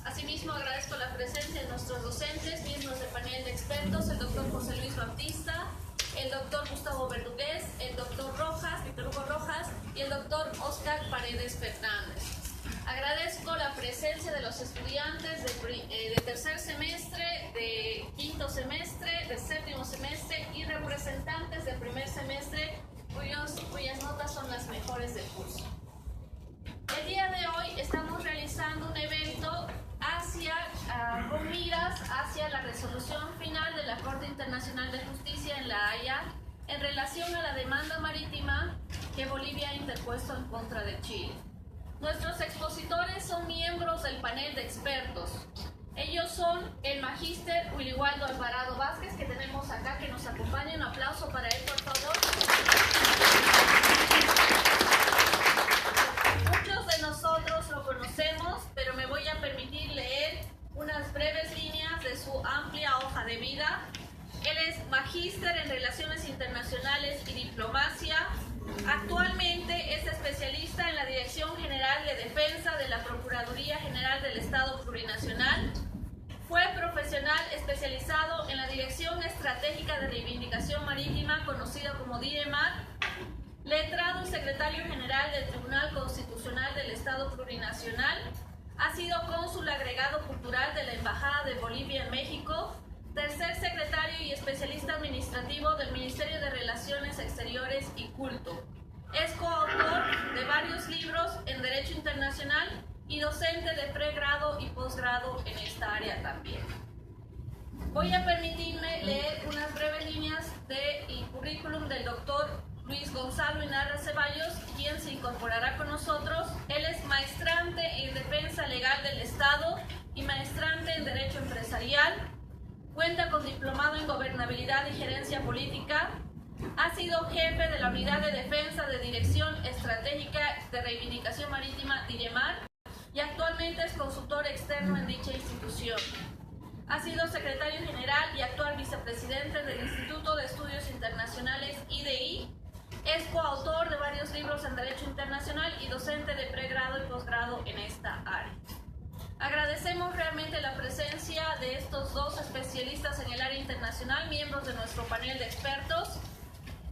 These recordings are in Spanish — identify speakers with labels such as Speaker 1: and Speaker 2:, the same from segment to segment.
Speaker 1: Asimismo, agradezco la presencia de nuestros docentes, miembros del panel de expertos, el doctor José Luis Bautista, el doctor Gustavo Verdugués, el doctor Víctor Hugo Rojas y el doctor Oscar Paredes Fernández. Agradezco la presencia de los estudiantes de tercer semestre, de quinto semestre, de séptimo semestre y representantes del primer semestre cuyas notas son las mejores del curso. El día de hoy estamos realizando un evento con miras hacia la resolución final de la Corte Internacional de Justicia en La Haya en relación a la demanda marítima que Bolivia ha interpuesto en contra de Chile. Nuestros expositores son miembros del panel de expertos. Ellos son el magíster Williwaldo Alvarado Vázquez, que tenemos acá, que nos acompaña. Un aplauso para él, por favor. Muchos de nosotros lo conocemos, pero me voy a permitir leer unas breves líneas de su amplia hoja de vida. Él es magíster en Relaciones Internacionales y Diplomacia. Actualmente es especialista en la Dirección General de Defensa de la Procuraduría General del Estado Plurinacional. Fue profesional especializado en la Dirección Estratégica de Reivindicación Marítima, conocida como DIREMAR. Letrado y secretario general del Tribunal Constitucional del Estado Plurinacional. Ha sido cónsul agregado cultural de la Embajada de Bolivia en México. Tercer secretario y especialista administrativo del Ministerio de Relaciones Exteriores y Culto. Es coautor de varios libros en Derecho Internacional y docente de pregrado y posgrado en esta área también. Voy a permitirme leer unas breves líneas del currículum del doctor Luis Gonzalo Inarra Ceballos, quien se incorporará con nosotros. Él es maestrante en Defensa Legal del Estado y maestrante en Derecho Empresarial. Cuenta con diplomado en Gobernabilidad y Gerencia Política. Ha sido jefe de la Unidad de Defensa de Dirección Estratégica de Reivindicación Marítima DIREMAR y actualmente es consultor externo en dicha institución. Ha sido secretario general y actual vicepresidente del Instituto de Estudios Internacionales IDI. Es coautor de varios libros en Derecho Internacional y docente de pregrado y posgrado en esta área. Agradecemos realmente la presencia de estos dos especialistas en el área internacional, miembros de nuestro panel de expertos.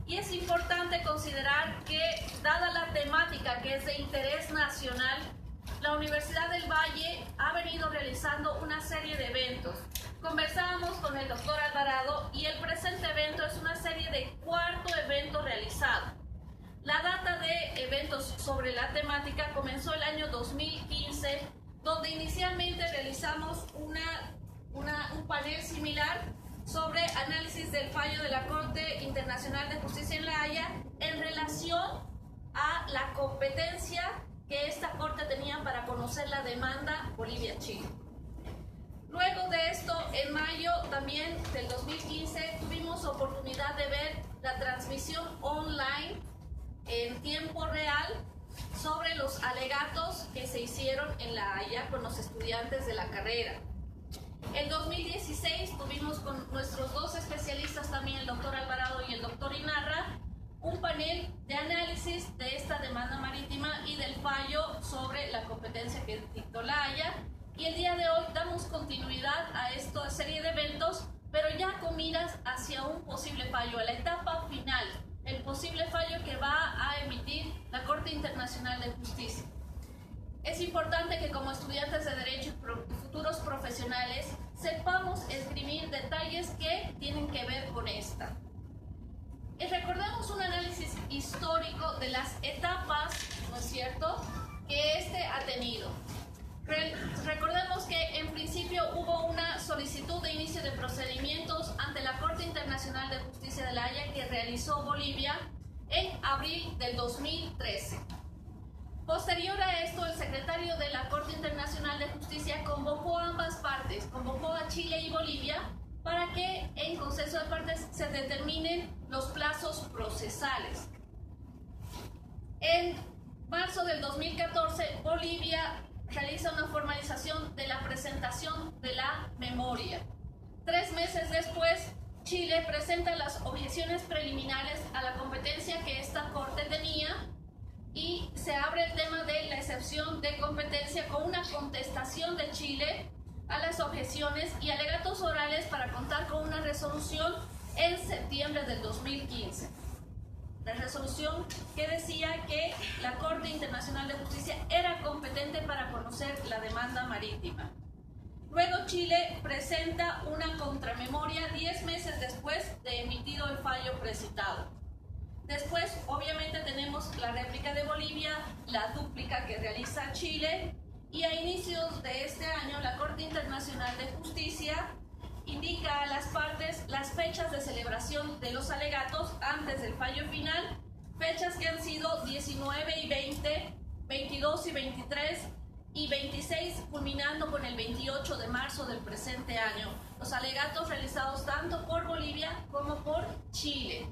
Speaker 1: Y es importante considerar que, dada la temática que es de interés nacional, la Universidad del Valle ha venido realizando una serie de eventos. Conversábamos con el doctor Alvarado y el presente evento es una serie de cuarto evento realizado. La data de eventos sobre la temática comenzó el año 2015, donde inicialmente realizamos un panel similar sobre análisis del fallo de la Corte Internacional de Justicia en La Haya en relación a la competencia que esta Corte tenía para conocer la demanda Bolivia-Chile. Luego de esto, en mayo también del 2015, tuvimos oportunidad de ver la transmisión online en tiempo real sobre los alegatos que se hicieron en La Haya con los estudiantes de la carrera. En 2016 tuvimos con nuestros dos especialistas también, el doctor Alvarado y el doctor Inarra, un panel de análisis de esta demanda marítima y del fallo sobre la competencia que dictó La Haya. Y el día de hoy damos continuidad a esta serie de eventos, pero ya con miras hacia un posible fallo, a la etapa final, el posible fallo que va a emitir la Corte Internacional de Justicia. Es importante que como estudiantes de Derecho y futuros profesionales sepamos esgrimir detalles que tienen que ver con esta. Y recordemos un análisis histórico de las etapas, ¿no es cierto?, que este ha tenido. Recordemos que en principio hubo una solicitud de inicio de procedimientos ante la Corte Internacional de Justicia de La Haya que realizó Bolivia en abril del 2013. Posterior a esto, el secretario de la Corte Internacional de Justicia convocó a ambas partes, convocó a Chile y Bolivia para que en consenso de partes se determinen los plazos procesales. En marzo del 2014, Bolivia realiza una formalización de la presentación de la memoria. 3 meses después, Chile presenta las objeciones preliminares a la competencia que esta Corte tenía y se abre el tema de la excepción de competencia con una contestación de Chile a las objeciones y alegatos orales para contar con una resolución en septiembre del 2015. La resolución que decía que la Corte Internacional de Justicia era competente para conocer la demanda marítima. Luego Chile presenta una contramemoria 10 meses después de emitido el fallo precitado. Después, obviamente, tenemos la réplica de Bolivia, la dúplica que realiza Chile, y a inicios de este año la Corte Internacional de Justicia indica a las partes las fechas de celebración de los alegatos antes del fallo final, fechas que han sido 19 y 20, 22 y 23 y 26, culminando con el 28 de marzo del presente año. Los alegatos realizados tanto por Bolivia como por Chile.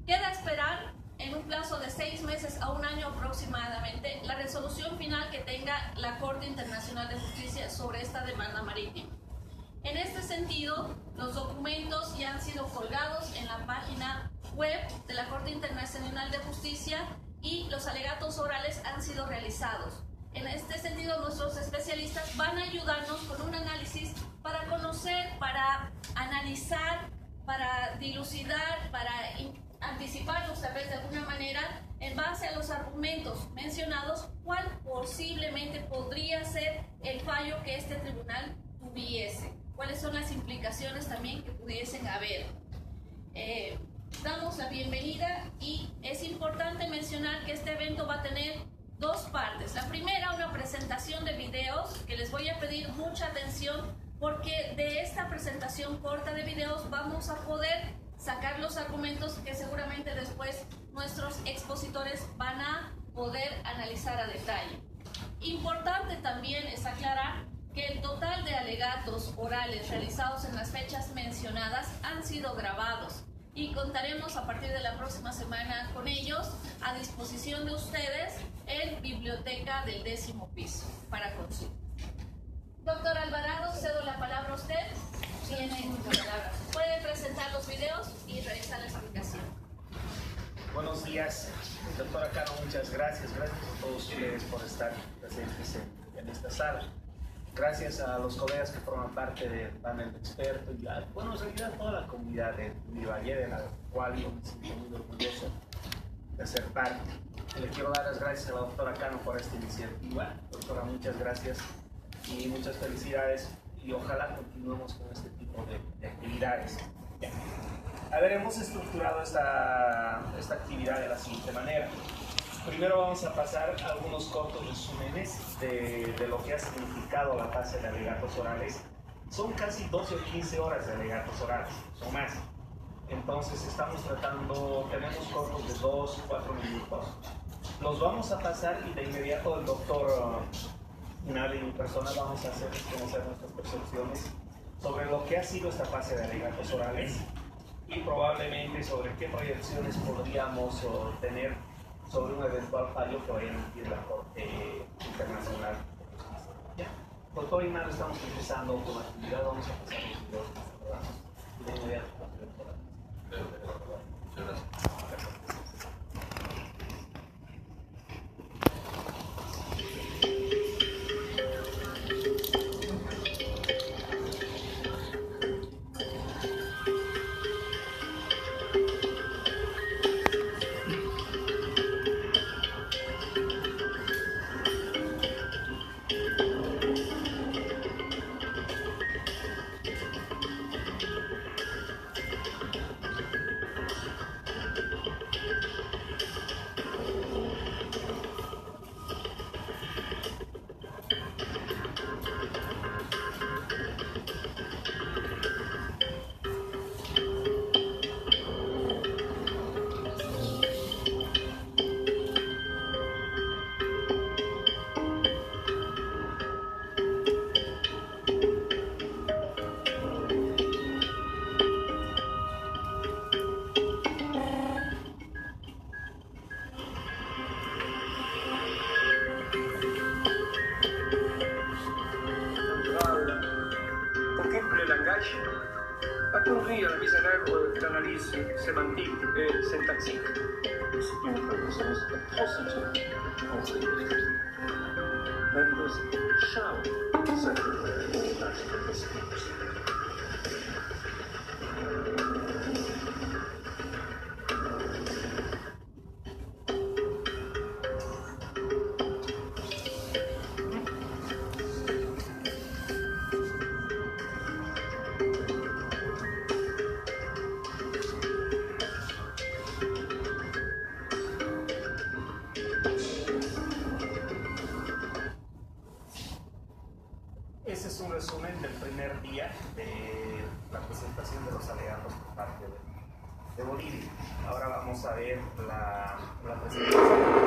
Speaker 1: Queda esperar en un plazo de 6 meses a un año aproximadamente la resolución final que tenga la Corte Internacional de Justicia sobre esta demanda marítima. En este sentido, los documentos ya han sido colgados en la página web de la Corte Internacional de Justicia y los alegatos orales han sido realizados. En este sentido, nuestros especialistas van a ayudarnos con un análisis para conocer, para analizar, para dilucidar, para anticiparnos tal vez de alguna manera en base a los argumentos mencionados cuál posiblemente podría ser el fallo que este tribunal tuviese, cuáles son las implicaciones también que pudiesen haber. Damos la bienvenida y es importante mencionar que este evento va a tener dos partes. La primera, una presentación de videos que les voy a pedir mucha atención porque de esta presentación corta de videos vamos a poder sacar los argumentos que seguramente después nuestros expositores van a poder analizar a detalle. Importante también es aclarar que el total de alegatos orales realizados en las fechas mencionadas han sido grabados y contaremos a partir de la próxima semana con ellos a disposición de ustedes en Biblioteca del 10º piso para consulta. Doctor Alvarado, cedo la palabra a usted. Tiene la palabra. Puede presentar los videos y realizar la explicación.
Speaker 2: Buenos días, doctora Cano, muchas gracias. Gracias a todos ustedes por estar presentes en esta sala. Gracias a los colegas que forman parte del panel de expertos y en realidad toda la comunidad de Univalle, de la cual yo me siento muy orgulloso de ser parte. Le quiero dar las gracias a la doctora Cano por esta iniciativa. Doctora, muchas gracias y muchas felicidades y ojalá continuemos con este tipo de actividades. Bien. A ver, hemos estructurado esta actividad de la siguiente manera. Primero vamos a pasar algunos cortos resúmenes de lo que ha significado la fase de alegatos orales. Son casi 12 o 15 horas de alegatos orales, son más. Entonces tenemos cortos de 2 o 4 minutos. Los vamos a pasar y de inmediato el doctor Navi y mi persona vamos a hacer conocer nuestras percepciones sobre lo que ha sido esta fase de alegatos orales y probablemente sobre qué proyecciones podríamos tener sobre un eventual fallo que vaya a emitir la Corte Internacional de Justicia. Ya, doctor Ignaro, estamos empezando con la actividad, vamos a pasar los videos de este programa y de inmediato muchas gracias.
Speaker 3: Accomplir la mise en œuvre d'analyses sémantiques et syntaxiques. members shall sacrifice national speech.
Speaker 2: Ese es un resumen del primer día de la presentación de los alegatos por parte de Bolivia. Ahora vamos a ver la presentación.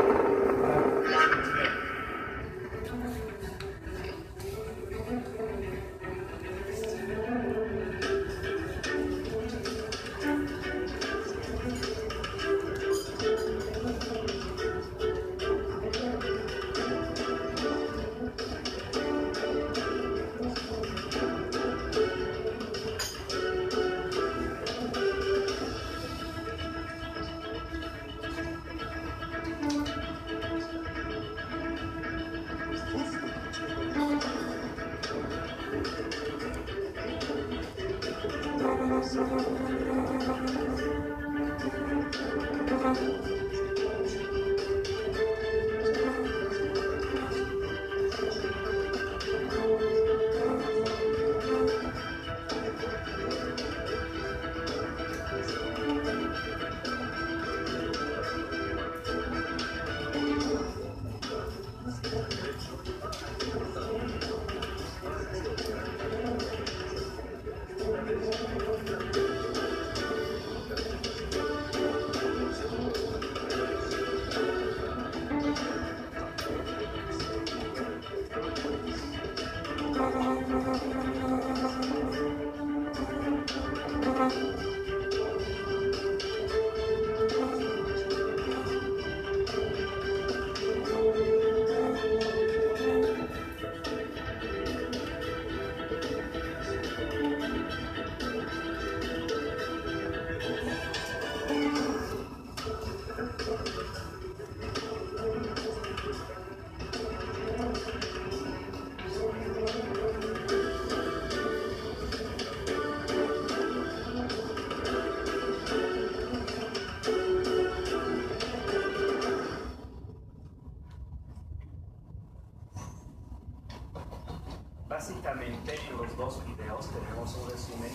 Speaker 2: Básicamente en los dos videos tenemos un resumen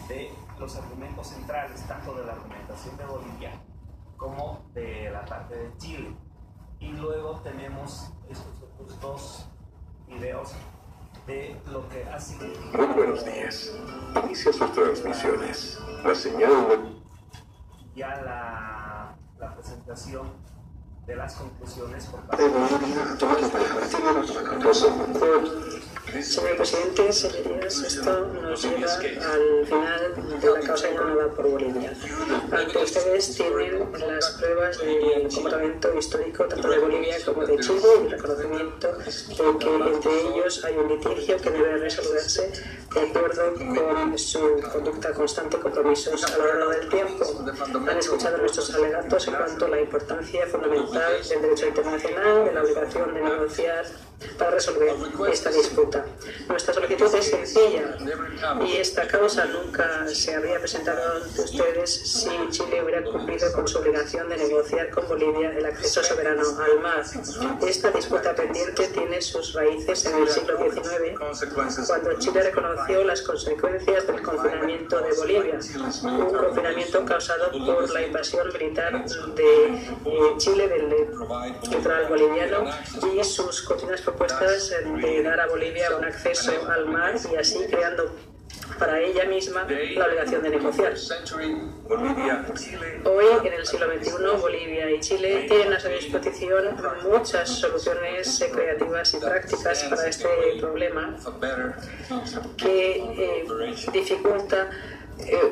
Speaker 2: de los argumentos centrales, tanto de la argumentación de Bolivia como de la parte de Chile. Y luego tenemos estos otros dos videos de lo que ha significado.
Speaker 4: Muy buenos días. Inicia sus transmisiones. La señal.
Speaker 2: Ya la presentación de las conclusiones por parte
Speaker 5: Señor presidente, señorías, esto nos lleva al final de la causa enconada por Bolivia. Ante ustedes tienen las pruebas del comportamiento histórico tanto de Bolivia como de Chile y el reconocimiento de que entre ellos hay un litigio que debe resolverse de acuerdo con su conducta constante y compromisos a lo largo del tiempo. Han escuchado nuestros alegatos en cuanto a la importancia fundamental del derecho internacional, de la obligación de negociar para resolver esta disputa. Nuestra solicitud es sencilla y esta causa nunca se habría presentado ante ustedes si Chile hubiera cumplido con su obligación de negociar con Bolivia el acceso soberano al mar. Esta disputa pendiente tiene sus raíces en el siglo XIX, cuando Chile reconoció las consecuencias del confinamiento de Bolivia, un confinamiento causado por la invasión militar de Chile del litoral boliviano y sus continuas propuestas de dar a Bolivia un acceso al mar y así creando para ella misma la obligación de negociar. Hoy, en el siglo XXI, Bolivia y Chile tienen a su disposición muchas soluciones creativas y prácticas para este problema que dificulta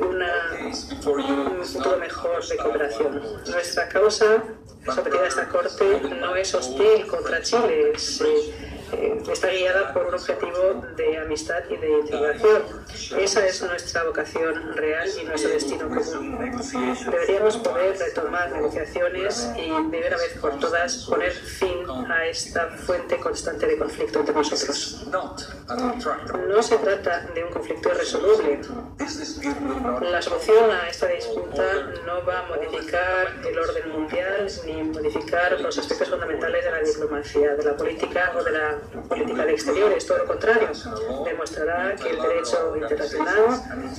Speaker 5: un futuro mejor de cooperación. Nuestra causa sometida a esta corte no es hostil contra Chile, de está guiada por un objetivo de amistad y de integración. Esa es nuestra vocación real y nuestro destino común. Deberíamos poder retomar negociaciones y de una vez por todas poner fin a esta fuente constante de conflicto entre nosotros. No se trata de un conflicto irresoluble. La solución a esta disputa no va a modificar el orden mundial ni modificar los aspectos fundamentales de la diplomacia, de la política o de la política de exteriores. Todo lo contrario, demostrará que el derecho internacional,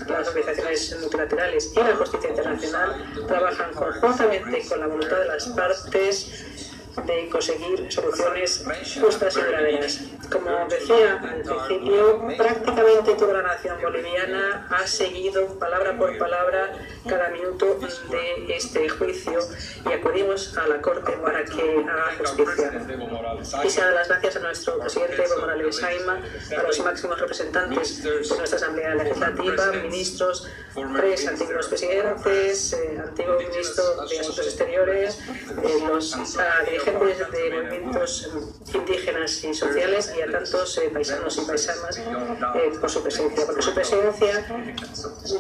Speaker 5: las organizaciones multilaterales y la justicia internacional trabajan conjuntamente con la voluntad de las partes de conseguir soluciones justas y duraderas. Como decía al principio, prácticamente toda la nación boliviana ha seguido palabra por palabra cada minuto de este juicio y acudimos a la Corte para que haga justicia. Quisiera dar las gracias a nuestro presidente Evo Morales Ayma, a los máximos representantes de nuestra Asamblea Legislativa, ministros, tres antiguos presidentes, antiguo ministro de Asuntos Exteriores, los dirigentes de movimientos indígenas y sociales y a tantos paisanos y paisanas por su presencia, porque su presencia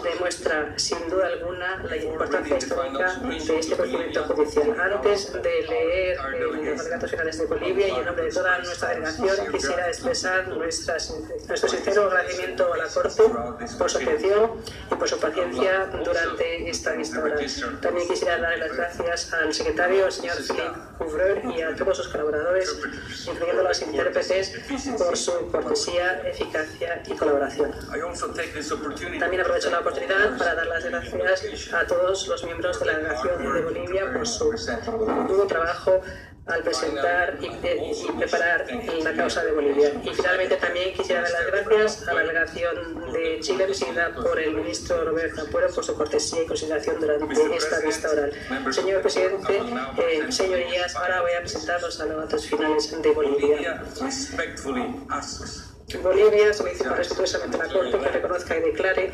Speaker 5: demuestra sin duda alguna la importancia histórica de este procedimiento judicial. Antes de leer los alegatos finales de Bolivia y en nombre de toda nuestra delegación quisiera expresar nuestro sincero agradecimiento a la Corte por su atención y por su paciencia durante esta vista oral. También quisiera dar las gracias al secretario, el señor Philippe Couvreur, y a todos sus colaboradores, incluyendo los intérpretes, por su cortesía, eficacia y colaboración. También aprovecho la oportunidad para dar las gracias a todos los miembros de la delegación de Bolivia por su duro trabajo al presentar y preparar la causa de Bolivia. Y finalmente también quisiera dar las gracias a la delegación de Chile, presidida por el ministro Roberto Ampuero, por su cortesía y consideración durante esta vista oral. Señor presidente, señorías, ahora voy a presentar los alegatos finales de Bolivia. Bolivia solicita respetuosamente a la Corte que reconozca y declare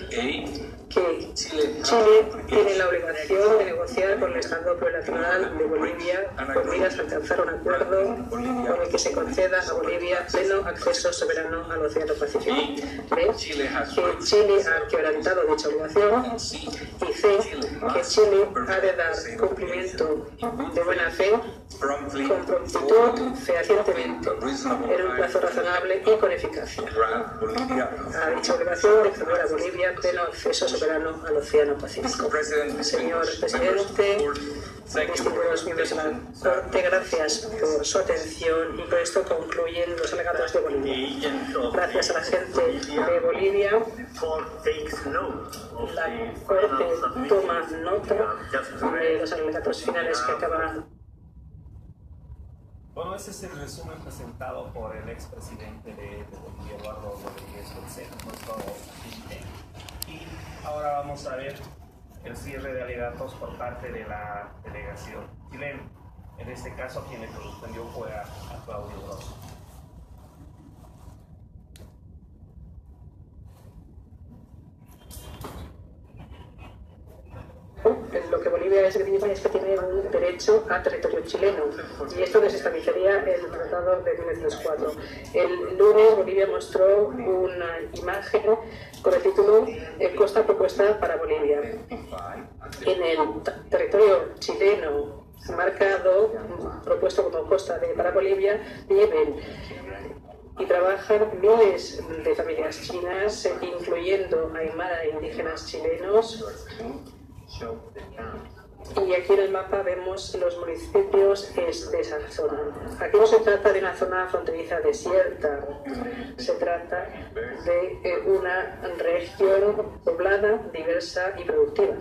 Speaker 5: que Chile tiene la obligación de negociar con el Estado Plurinacional de Bolivia con miras a alcanzar un acuerdo con el que se conceda a Bolivia pleno acceso soberano al Océano Pacífico. B. Que Chile ha quebrantado dicha obligación. Y C. Que Chile ha de dar cumplimiento de buena fe, con prontitud, fehacientemente, en un plazo razonable y con eficacia, a dicha obligación de conceder a Bolivia pleno acceso soberano al Océano Pacífico. Señor presidente, distinguidos miembros de la Corte, gracias por su atención y por esto concluyen los alegatos de Bolivia. Gracias a la gente de Bolivia, la Corte toma nota de los alegatos finales que acaban.
Speaker 2: Bueno, ese es el resumen presentado por el expresidente de Bolivia, Eduardo Rodríguez Holcero, nuestro presidente. Y ahora vamos a ver el cierre de alegatos por parte de la delegación chilena. En este caso, quien le correspondió fue a Claudio Grosso.
Speaker 5: Lo que Bolivia es que tiene un derecho a territorio chileno y esto desestabilizaría el tratado de 1904. El lunes Bolivia mostró una imagen con el título Costa propuesta para Bolivia. En el territorio chileno marcado, propuesto como costa para Bolivia, viven y trabajan miles de familias chinas, incluyendo aymara e indígenas chilenos. Y aquí en el mapa vemos los municipios de esa zona. Aquí no se trata de una zona fronteriza desierta, se trata de una región poblada, diversa y productiva.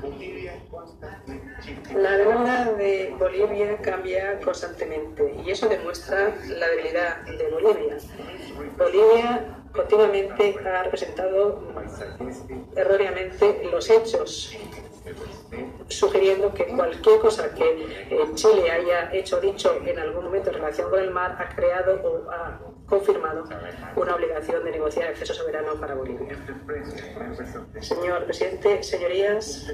Speaker 5: La demanda de Bolivia cambia constantemente y eso demuestra la debilidad de Bolivia. Bolivia continuamente ha representado erróneamente los hechos, sugiriendo que cualquier cosa que Chile haya hecho o dicho en algún momento en relación con el mar ha creado o ha confirmado una obligación de negociar acceso soberano para Bolivia. Señor presidente, señorías,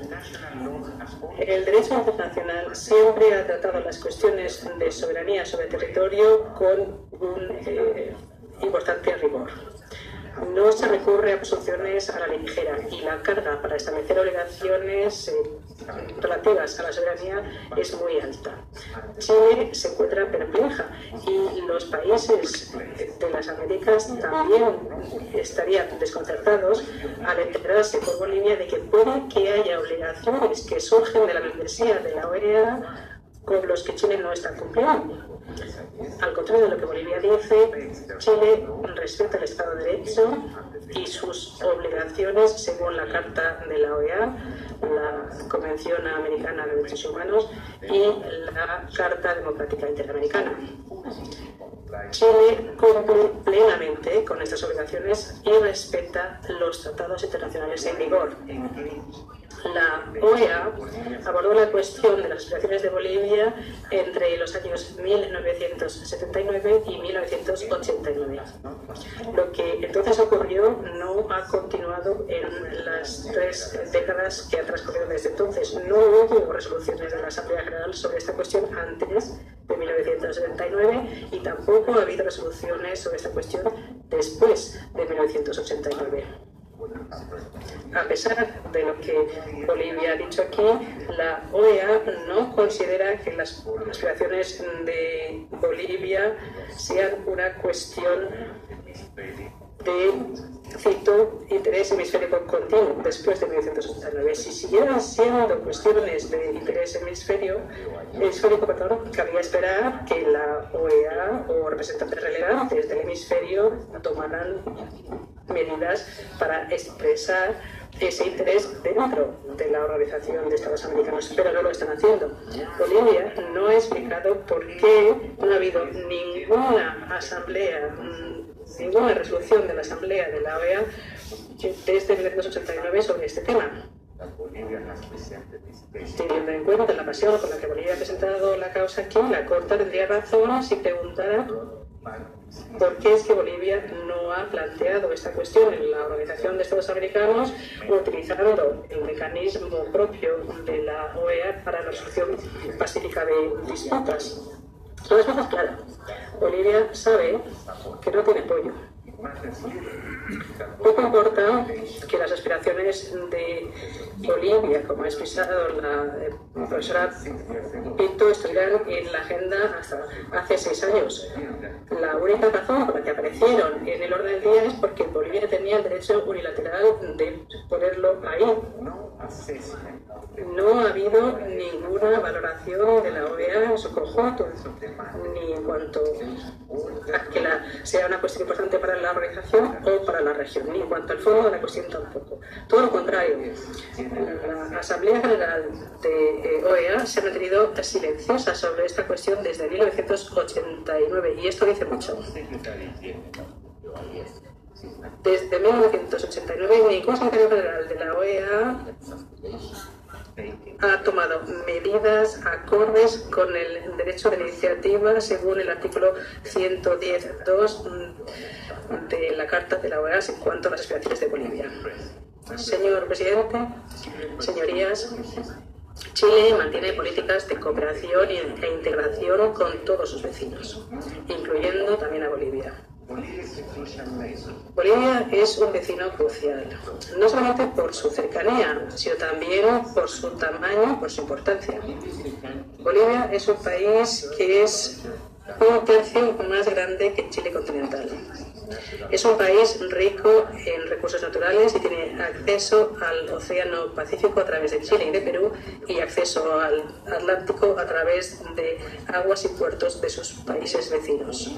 Speaker 5: el derecho internacional siempre ha tratado las cuestiones de soberanía sobre territorio con un importante rigor. No se recurre a presunciones a la ligera y la carga para establecer obligaciones relativas a la soberanía es muy alta. Chile se encuentra perpleja y los países de las Américas también estarían desconcertados al enterarse por Bolivia de que puede que haya obligaciones que surgen de la membresía de la OEA con los que Chile no está cumpliendo. Al contrario de lo que Bolivia dice, Chile respeta el Estado de Derecho y sus obligaciones según la Carta de la OEA, la Convención Americana de Derechos Humanos y la Carta Democrática Interamericana. Chile cumple plenamente con estas obligaciones y respeta los tratados internacionales en vigor. La OEA abordó la cuestión de las aspiraciones de Bolivia entre los años 1979 y 1989. Lo que entonces ocurrió no ha continuado en las 3 décadas que han transcurrido desde entonces. No hubo resoluciones de la Asamblea General sobre esta cuestión antes de 1979 y tampoco ha habido resoluciones sobre esta cuestión después de 1989. A pesar de lo que Bolivia ha dicho aquí, la OEA no considera que las aspiraciones de Bolivia sean una cuestión de, cito, interés hemisférico continuo después de 1989. Si siguieran siendo cuestiones de interés hemisférico, cabría esperar que la OEA o representantes relevantes del hemisferio tomaran medidas para expresar ese interés dentro de la Organización de Estados Americanos, pero no lo están haciendo. Bolivia no ha explicado por qué no ha habido ninguna resolución de la Asamblea de la OEA desde 1989 sobre este tema. Teniendo en cuenta la pasión con la que Bolivia ha presentado la causa aquí, la Corte tendría razón si preguntara por qué es que Bolivia no ha planteado esta cuestión en la Organización de Estados Americanos utilizando el mecanismo propio de la OEA para la resolución pacífica de disputas. La respuesta es clara. Bolivia sabe que no tiene apoyo. Poco importa que las aspiraciones de Bolivia, como ha expresado la profesora Pinto, estuvieran en la agenda hasta hace 6 años. La única razón por la que aparecieron en el orden del día es porque Bolivia tenía el derecho unilateral de ponerlo ahí. No ha habido ninguna valoración de la OEA en su conjunto, ni en cuanto a que sea una cuestión importante para la organización o para la región, ni en cuanto al fondo de la cuestión tampoco. Todo lo contrario, la Asamblea General de OEA se ha mantenido silenciosa sobre esta cuestión desde 1989 y esto dice mucho. Desde 1989 ningún secretario general de la OEA ha tomado medidas acordes con el derecho de iniciativa según el artículo 110.2 de la Carta de la OEA en cuanto a las aspiraciones de Bolivia. Señor presidente, señorías, Chile mantiene políticas de cooperación e integración con todos sus vecinos, incluyendo también a Bolivia. Bolivia es un vecino crucial, no solamente por su cercanía, sino también por su tamaño, por su importancia. Bolivia es un país que es 1/3 más grande que Chile continental. Es un país rico en recursos naturales y tiene acceso al Océano Pacífico a través de Chile y de Perú y acceso al Atlántico a través de aguas y puertos de sus países vecinos.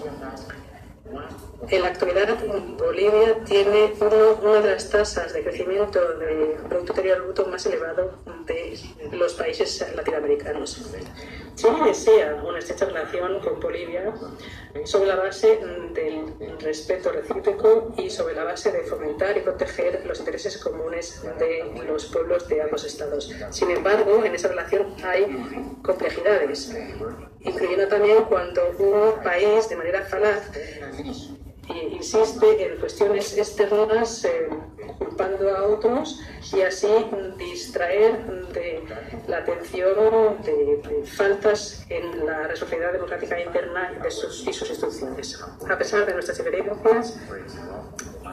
Speaker 5: En la actualidad, Bolivia tiene una de las tasas de crecimiento de Producto Interior Bruto más elevado de los países latinoamericanos. Chile desea una estrecha relación con Bolivia sobre la base del respeto recíproco y sobre la base de fomentar y proteger los intereses comunes de los pueblos de ambos estados. Sin embargo, en esa relación hay complejidades, incluyendo también cuando un país de manera falaz insiste en cuestiones externas culpando a otros y así distraer de la atención de faltas en la responsabilidad democrática interna y sus instituciones. A pesar de nuestras diferencias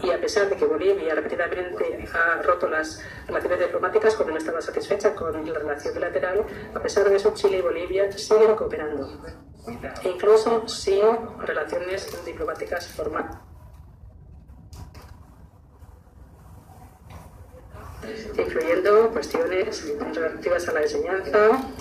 Speaker 5: y a pesar de que Bolivia repetidamente ha roto las relaciones diplomáticas cuando no estaba satisfecha con la relación bilateral, a pesar de eso Chile y Bolivia siguen cooperando, incluso sin relaciones diplomáticas formales, incluyendo cuestiones relativas a la enseñanza,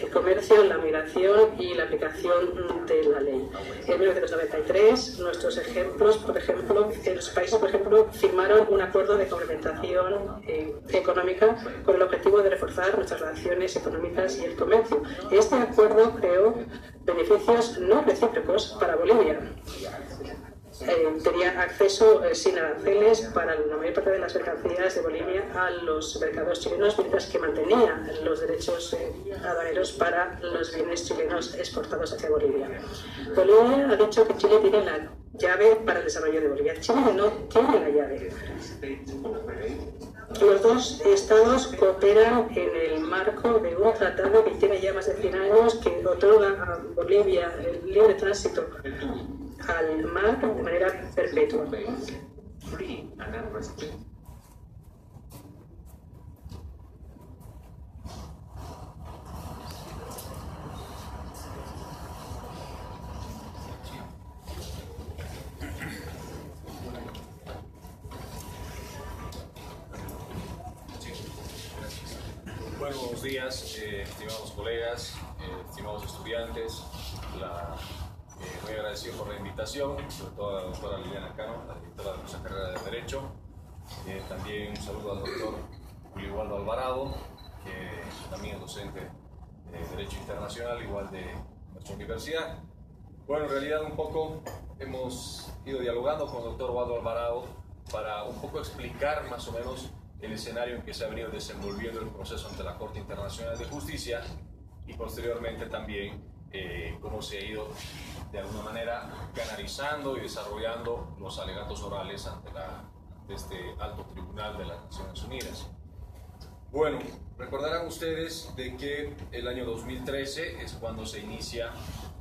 Speaker 5: el comercio, la migración y la aplicación de la ley. En 1993, nuestros ejemplos, por ejemplo, los países, por ejemplo, firmaron un acuerdo de complementación económica con el objetivo de reforzar nuestras relaciones económicas y el comercio. Este acuerdo creó beneficios no recíprocos para Bolivia. Tenía acceso sin aranceles para la mayor parte de las mercancías de Bolivia a los mercados chilenos, mientras que mantenía los derechos aduaneros para los bienes chilenos exportados hacia Bolivia. Bolivia ha dicho que Chile tiene la llave para el desarrollo de Bolivia. Chile no tiene la llave. Los dos estados cooperan en el marco de un tratado que tiene ya más de 100 años que otorga a Bolivia el libre tránsito al mar de manera perpetua.
Speaker 6: Buenos días, estimados colegas, estimados estudiantes. Muy agradecido por la invitación, sobre todo a la doctora Liliana Cano, la directora de nuestra carrera de Derecho. También un saludo al doctor Julio Waldo Alvarado, que también es docente de Derecho Internacional, igual de nuestra universidad. Bueno, en realidad un poco hemos ido dialogando con el doctor Waldo Alvarado para un poco explicar más o menos el escenario en que se ha venido desenvolviendo el proceso ante la Corte Internacional de Justicia y posteriormente también cómo se ha ido de alguna manera canalizando y desarrollando los alegatos orales ante este alto tribunal de las Naciones Unidas. Bueno, recordarán ustedes de que el año 2013 es cuando se inicia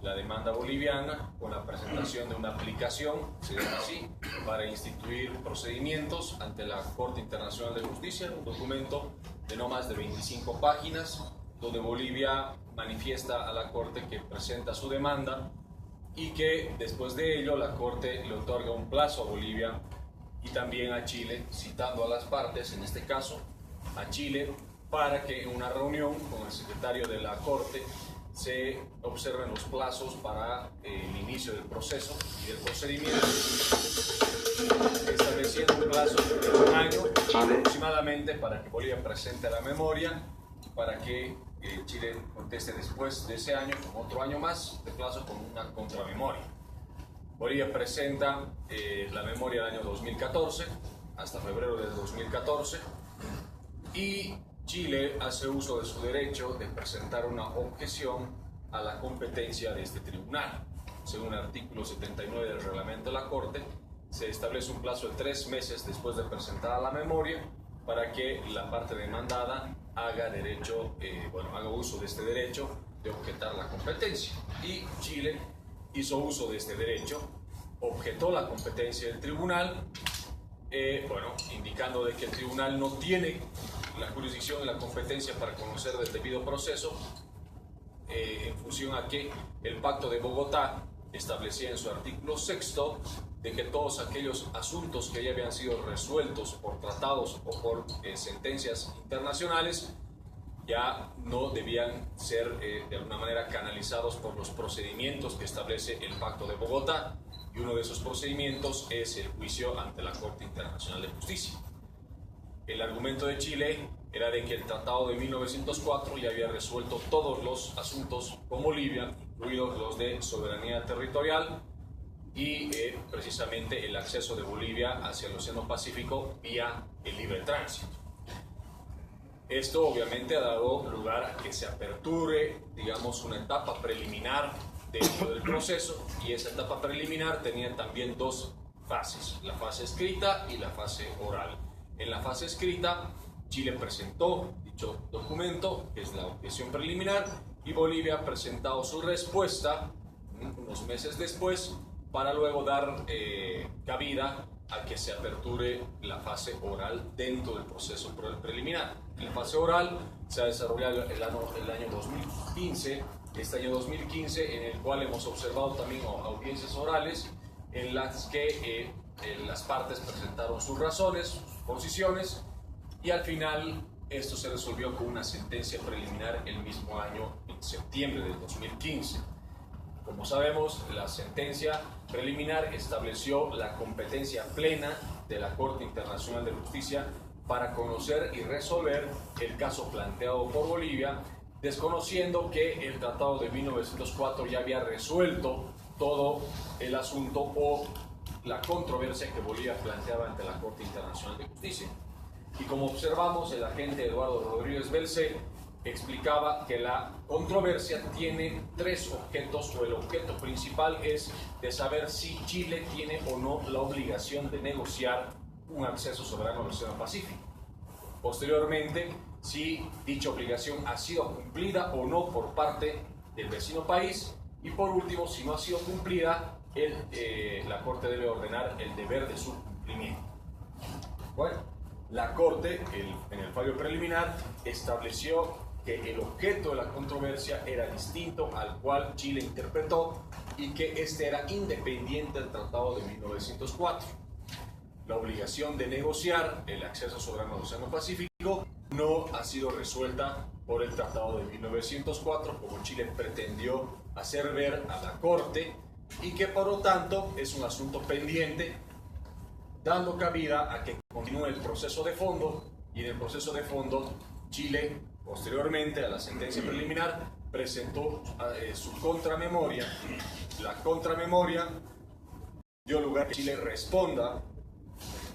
Speaker 6: la demanda boliviana con la presentación de una aplicación, se llama así, para instituir procedimientos ante la Corte Internacional de Justicia, un documento de no más de 25 páginas, donde Bolivia manifiesta a la Corte que presenta su demanda y que después de ello la Corte le otorga un plazo a Bolivia y también a Chile, citando a las partes, en este caso a Chile, para que en una reunión con el secretario de la Corte se observen los plazos para el inicio del proceso y del procedimiento, estableciendo un plazo de un año aproximadamente para que Bolivia presente la memoria, para que Chile conteste después de ese año con otro año más de plazo con una contramemoria. Bolivia presenta la memoria del año 2014 hasta febrero del 2014 y Chile hace uso de su derecho de presentar una objeción a la competencia de este tribunal. Según el artículo 79 del reglamento de la Corte, se establece un plazo de 3 meses después de presentada la memoria para que la parte demandada haga uso de este derecho de objetar la competencia. Y Chile hizo uso de este derecho, objetó la competencia del tribunal, indicando de que el tribunal no tiene la jurisdicción y la competencia para conocer del debido proceso, en función a que el Pacto de Bogotá establecía en su artículo 6 de que todos aquellos asuntos que ya habían sido resueltos por tratados o por sentencias internacionales ya no debían ser de alguna manera canalizados por los procedimientos que establece el Pacto de Bogotá, y uno de esos procedimientos es el juicio ante la Corte Internacional de Justicia. El argumento de Chile era de que el Tratado de 1904 ya había resuelto todos los asuntos con Bolivia, incluidos los de soberanía territorial y precisamente el acceso de Bolivia hacia el Océano Pacífico vía el libre tránsito. Esto obviamente ha dado lugar a que se aperture, digamos, una etapa preliminar dentro del proceso, y esa etapa preliminar tenía también dos fases, la fase escrita y la fase oral. En la fase escrita, Chile presentó dicho documento, que es la objeción preliminar, y Bolivia ha presentado su respuesta unos meses después para luego dar cabida a que se aperture la fase oral dentro del proceso preliminar. En la fase oral se ha desarrollado el año 2015, este año 2015, en el cual hemos observado también audiencias orales en las que las partes presentaron sus razones, sus posiciones, y al final esto se resolvió con una sentencia preliminar el mismo año, en septiembre del 2015. Como sabemos, la sentencia preliminar estableció la competencia plena de la Corte Internacional de Justicia para conocer y resolver el caso planteado por Bolivia, desconociendo que el Tratado de 1904 ya había resuelto todo el asunto o la controversia que Bolivia planteaba ante la Corte Internacional de Justicia. Y como observamos, el agente Eduardo Rodríguez Belcé explicaba que la controversia tiene tres objetos, o el objeto principal es de saber si Chile tiene o no la obligación de negociar un acceso soberano al Océano Pacífico. Posteriormente, si dicha obligación ha sido cumplida o no por parte del vecino país, y por último, si no ha sido cumplida, la Corte debe ordenar el deber de su cumplimiento. Bueno, la Corte, en el fallo preliminar, estableció que el objeto de la controversia era distinto al cual Chile interpretó y que este era independiente del Tratado de 1904. La obligación de negociar el acceso soberano al Océano Pacífico no ha sido resuelta por el Tratado de 1904, como Chile pretendió hacer ver a la Corte, y que por lo tanto es un asunto pendiente, dando cabida a que continúe el proceso de fondo, y en el proceso de fondo Chile, posteriormente a la sentencia preliminar, presentó su contramemoria. La contramemoria dio lugar a que Chile responda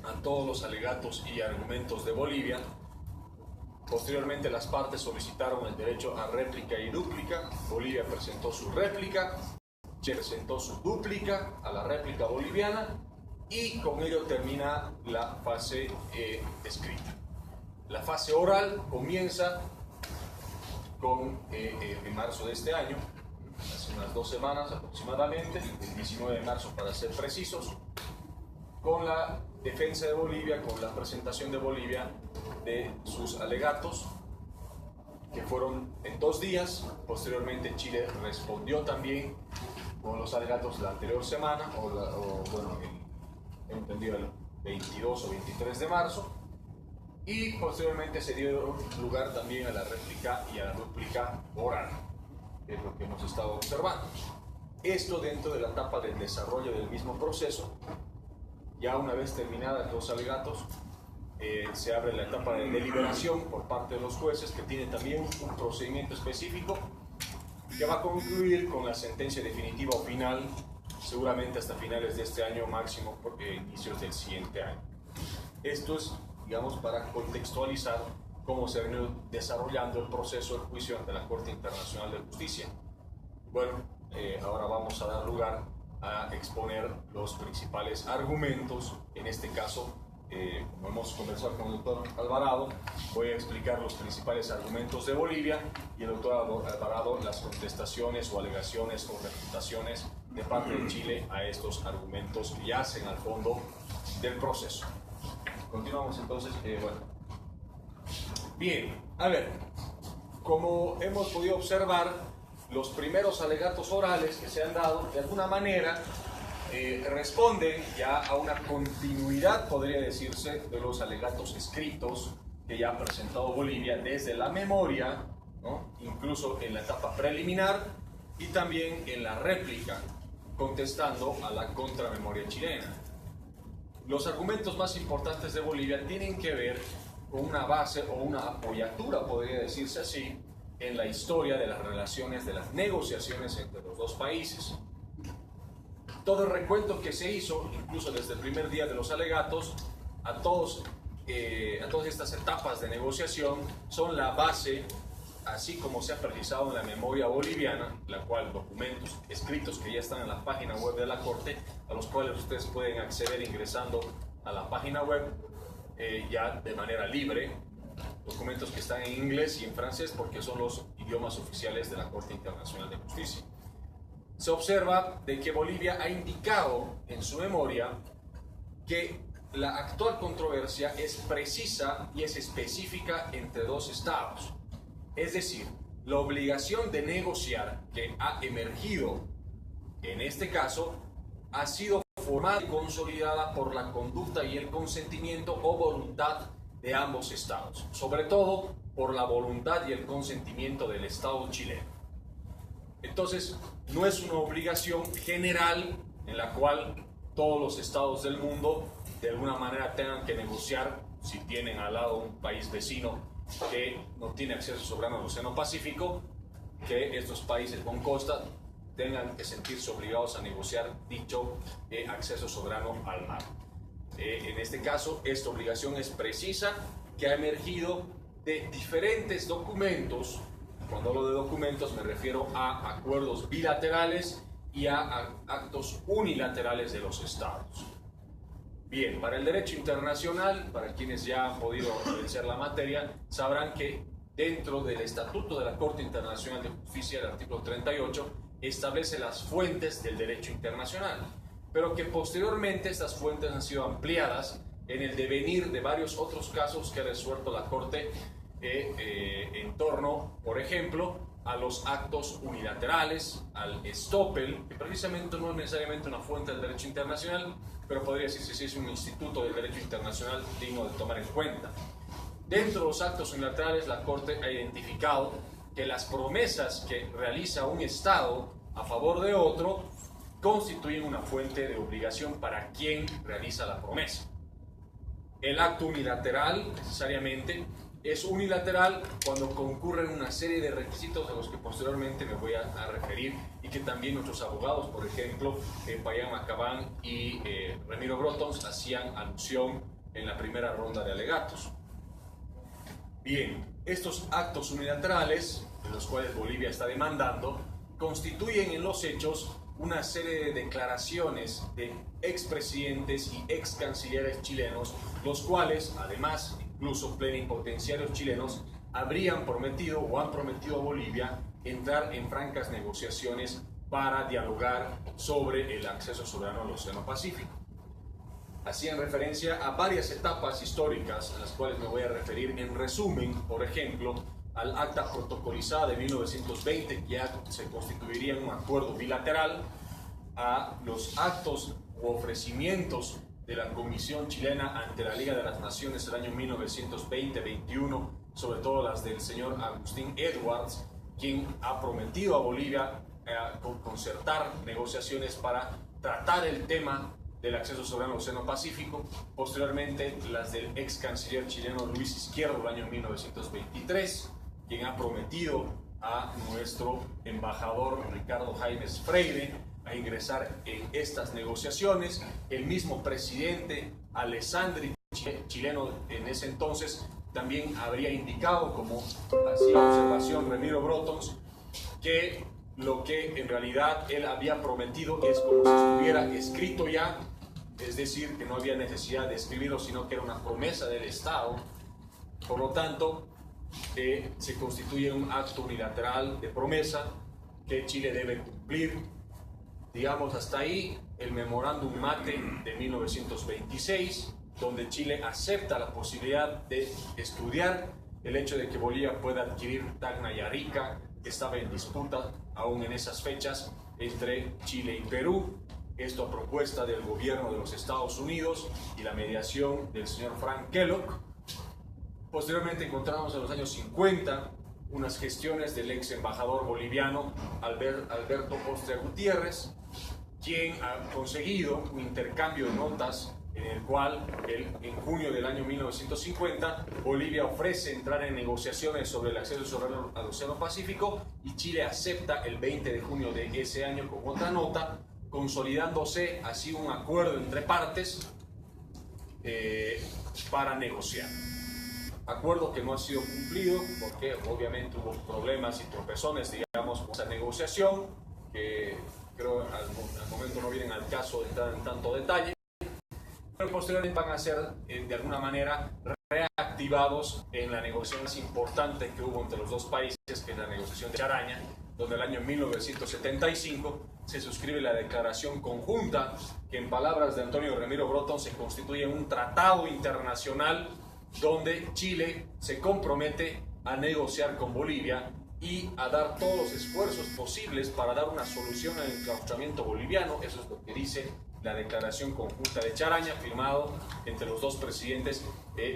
Speaker 6: a todos los alegatos y argumentos de Bolivia. Posteriormente, las partes solicitaron el derecho a réplica y dúplica. Bolivia presentó su réplica, Chile presentó su dúplica a la réplica boliviana, y con ello termina la fase escrita. La fase oral comienza en marzo de este año, hace unas 2 semanas aproximadamente, el 19 de marzo para ser precisos, con la defensa de Bolivia, con la presentación de Bolivia de sus alegatos, que fueron en 2 días. Posteriormente Chile respondió también con los alegatos la anterior semana, he entendido el 22 o 23 de marzo, y posteriormente se dio lugar también a la réplica y a la dúplica oral, que es lo que hemos estado observando. Esto dentro de la etapa del desarrollo del mismo proceso. Ya una vez terminadas los alegatos, se abre la etapa de deliberación por parte de los jueces, que tiene también un procedimiento específico que va a concluir con la sentencia definitiva o final, seguramente hasta finales de este año, máximo por inicios del siguiente año. Esto es, digamos, para contextualizar cómo se ha venido desarrollando el proceso de juicio ante la Corte Internacional de Justicia. Bueno, ahora vamos a dar lugar a exponer los principales argumentos. En este caso, como hemos conversado con el doctor Alvarado, voy a explicar los principales argumentos de Bolivia, y el doctor Alvarado las contestaciones o alegaciones o refutaciones de parte de Chile a estos argumentos que yacen al fondo del proceso. Continuamos entonces. Bien, a ver, como hemos podido observar, los primeros alegatos orales que se han dado, de alguna manera, responden ya a una continuidad, podría decirse, de los alegatos escritos que ya ha presentado Bolivia desde la memoria, ¿no? Incluso en la etapa preliminar y también en la réplica, contestando a la contramemoria chilena. Los argumentos más importantes de Bolivia tienen que ver con una base o una apoyatura, podría decirse así, en la historia de las relaciones, de las negociaciones entre los dos países. Todo el recuento que se hizo, incluso desde el primer día de los alegatos, a todas estas etapas de negociación, son la base así como se ha precisado en la memoria boliviana, la cual documentos escritos que ya están en la página web de la Corte, a los cuales ustedes pueden acceder ingresando a la página web ya de manera libre, documentos que están en inglés y en francés porque son los idiomas oficiales de la Corte Internacional de Justicia. Se observa de que Bolivia ha indicado en su memoria que la actual controversia es precisa y es específica entre dos estados. Es decir, la obligación de negociar que ha emergido en este caso ha sido formada y consolidada por la conducta y el consentimiento o voluntad de ambos estados, sobre todo por la voluntad y el consentimiento del Estado chileno. Entonces, no es una obligación general en la cual todos los estados del mundo de alguna manera tengan que negociar si tienen al lado un país vecino que no tiene acceso soberano al Océano Pacífico, que estos países con costa tengan que sentirse obligados a negociar dicho acceso soberano al mar. En este caso, esta obligación es precisa, que ha emergido de diferentes documentos. Cuando hablo de documentos me refiero a acuerdos bilaterales y a actos unilaterales de los estados. Bien, para el derecho internacional, para quienes ya han podido vencer la materia, sabrán que dentro del Estatuto de la Corte Internacional de Justicia, el artículo 38, establece las fuentes del derecho internacional, pero que posteriormente estas fuentes han sido ampliadas en el devenir de varios otros casos que ha resuelto la Corte en torno, por ejemplo, a los actos unilaterales, al estoppel, que precisamente no es necesariamente una fuente del derecho internacional, pero podría decirse si es un instituto del derecho internacional digno de tomar en cuenta. Dentro de los actos unilaterales, la Corte ha identificado que las promesas que realiza un Estado a favor de otro constituyen una fuente de obligación para quien realiza la promesa. El acto unilateral, necesariamente, es unilateral cuando concurren una serie de requisitos a los que posteriormente me voy a referir y que también nuestros abogados, por ejemplo, Payán Macabán y Ramiro Brotons, hacían alusión en la primera ronda de alegatos. Bien, estos actos unilaterales, en los cuales Bolivia está demandando, constituyen en los hechos una serie de declaraciones de expresidentes y ex cancilleres chilenos, los cuales, además, incluso plenipotenciarios chilenos, habrían prometido o han prometido a Bolivia entrar en francas negociaciones para dialogar sobre el acceso soberano al Océano Pacífico. Hacían referencia a varias etapas históricas a las cuales me voy a referir en resumen, por ejemplo, al acta protocolizada de 1920, que ya se constituiría en un acuerdo bilateral, a los actos u ofrecimientos de la Comisión Chilena ante la Liga de las Naciones del año 1920-21, sobre todo las del señor Agustín Edwards, quien ha prometido a Bolivia concertar negociaciones para tratar el tema del acceso soberano al Océano Pacífico. Posteriormente, las del ex canciller chileno Luis Izquierdo del año 1923, quien ha prometido a nuestro embajador Ricardo Jaimes Freire a ingresar en estas negociaciones. El mismo presidente Alessandri, chileno en ese entonces, también habría indicado, como hacía observación Ramiro Brotons, que lo que en realidad él había prometido es como si estuviera escrito ya, es decir, que no había necesidad de escribirlo, sino que era una promesa del Estado. Por lo tanto, se constituye un acto unilateral de promesa que Chile debe cumplir. Digamos, hasta ahí el memorándum mate de 1926, donde Chile acepta la posibilidad de estudiar el hecho de que Bolivia pueda adquirir Tacna y Arica, que estaba en disputa aún en esas fechas entre Chile y Perú. Esto a propuesta del gobierno de los Estados Unidos y la mediación del señor Frank Kellogg. Posteriormente encontramos en los años 50 unas gestiones del ex embajador boliviano Alberto Ostria Gutiérrez, quien ha conseguido un intercambio de notas en el cual en junio del año 1950 Bolivia ofrece entrar en negociaciones sobre el acceso soberano al Océano Pacífico y Chile acepta el 20 de junio de ese año con otra nota, consolidándose así un acuerdo entre partes para negociar. acuerdo que no ha sido cumplido porque obviamente hubo problemas y tropezones, digamos, con esa negociación, que creo al momento no vienen al caso de entrar en tanto detalle, pero posteriormente van a ser de alguna manera reactivados en la negociación más importante que hubo entre los dos países, que es la negociación de Charaña, donde el año 1975 se suscribe la declaración conjunta que, en palabras de Antonio Remiro Broton, se constituye un tratado internacional donde Chile se compromete a negociar con Bolivia y a dar todos los esfuerzos posibles para dar una solución al enclaustramiento boliviano. Eso es lo que dice la declaración conjunta de Charaña, firmado entre los dos presidentes,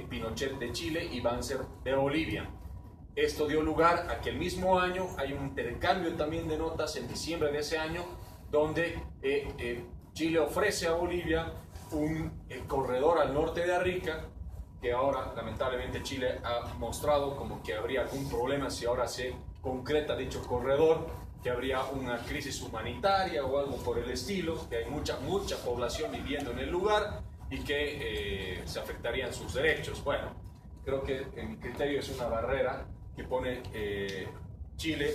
Speaker 6: Pinochet de Chile y Banzer de Bolivia. Esto dio lugar a que el mismo año hay un intercambio también de notas en diciembre de ese año, donde Chile ofrece a Bolivia un corredor al norte de Arica, que ahora lamentablemente Chile ha mostrado como que habría algún problema si ahora se concreta dicho corredor, que habría una crisis humanitaria o algo por el estilo, que hay mucha población viviendo en el lugar y que se afectarían sus derechos. Bueno, creo que en mi criterio es una barrera que pone Chile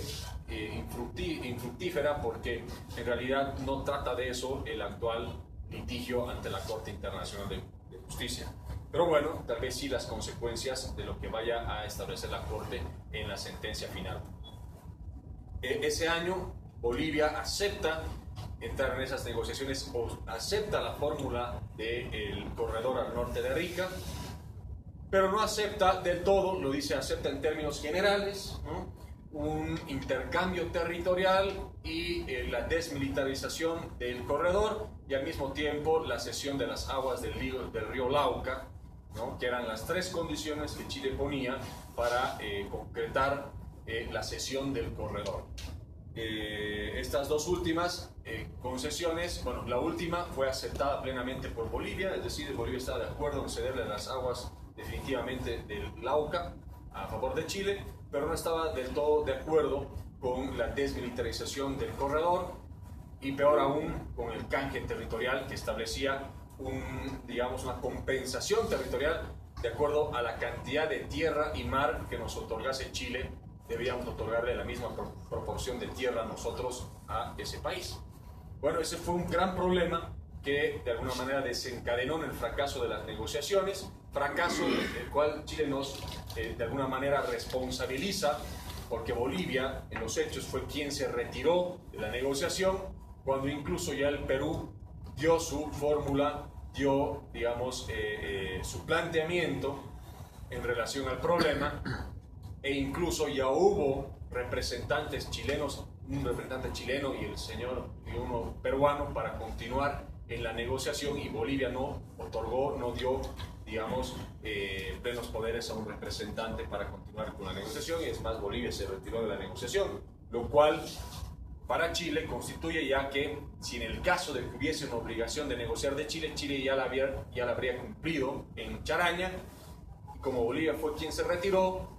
Speaker 6: infructífera, porque en realidad no trata de eso el actual litigio ante la Corte Internacional de Justicia. Pero bueno, tal vez sí las consecuencias de lo que vaya a establecer la Corte en la sentencia final. Ese año Bolivia acepta entrar en esas negociaciones o acepta la fórmula del corredor al norte de Arica, pero no acepta del todo, lo dice, acepta en términos generales, ¿no?, un intercambio territorial y la desmilitarización del corredor, y al mismo tiempo la cesión de las aguas del río Lauca, ¿no?, que eran las tres condiciones que Chile ponía para concretar la cesión del corredor. Estas dos últimas concesiones, bueno, la última fue aceptada plenamente por Bolivia, es decir, Bolivia estaba de acuerdo en cederle las aguas definitivamente del Lauca a favor de Chile, pero no estaba del todo de acuerdo con la desmilitarización del corredor y, peor aún, con el canje territorial que establecía una compensación territorial de acuerdo a la cantidad de tierra y mar que nos otorgase Chile. Debíamos otorgarle la misma proporción de tierra nosotros a ese país. Bueno, ese fue un gran problema que de alguna manera desencadenó en el fracaso de las negociaciones, fracaso del cual Chile nos de alguna manera responsabiliza, porque Bolivia en los hechos fue quien se retiró de la negociación, cuando incluso ya el Perú dio su fórmula, dio, digamos, su planteamiento en relación al problema, e incluso ya hubo representantes chilenos, un representante chileno y uno peruano, para continuar en la negociación, y Bolivia no otorgó, no dio, digamos, plenos poderes a un representante para continuar con la negociación, y es más, Bolivia se retiró de la negociación, lo cual para Chile constituye ya que, si en el caso de que hubiese una obligación de negociar de Chile, Chile ya la habría cumplido en Charaña, y como Bolivia fue quien se retiró,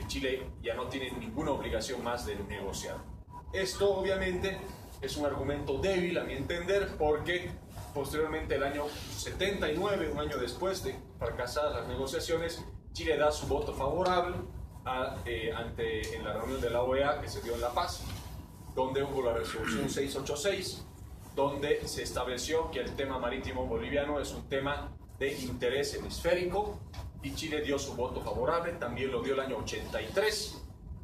Speaker 6: Chile ya no tiene ninguna obligación más de negociar. Esto obviamente es un argumento débil a mi entender, porque posteriormente, el año 79, un año después de fracasadas las negociaciones, Chile da su voto favorable en la reunión de la OEA que se dio en La Paz, donde hubo la resolución 686, donde se estableció que el tema marítimo boliviano es un tema de interés hemisférico, y Chile dio su voto favorable. También lo dio el año 83,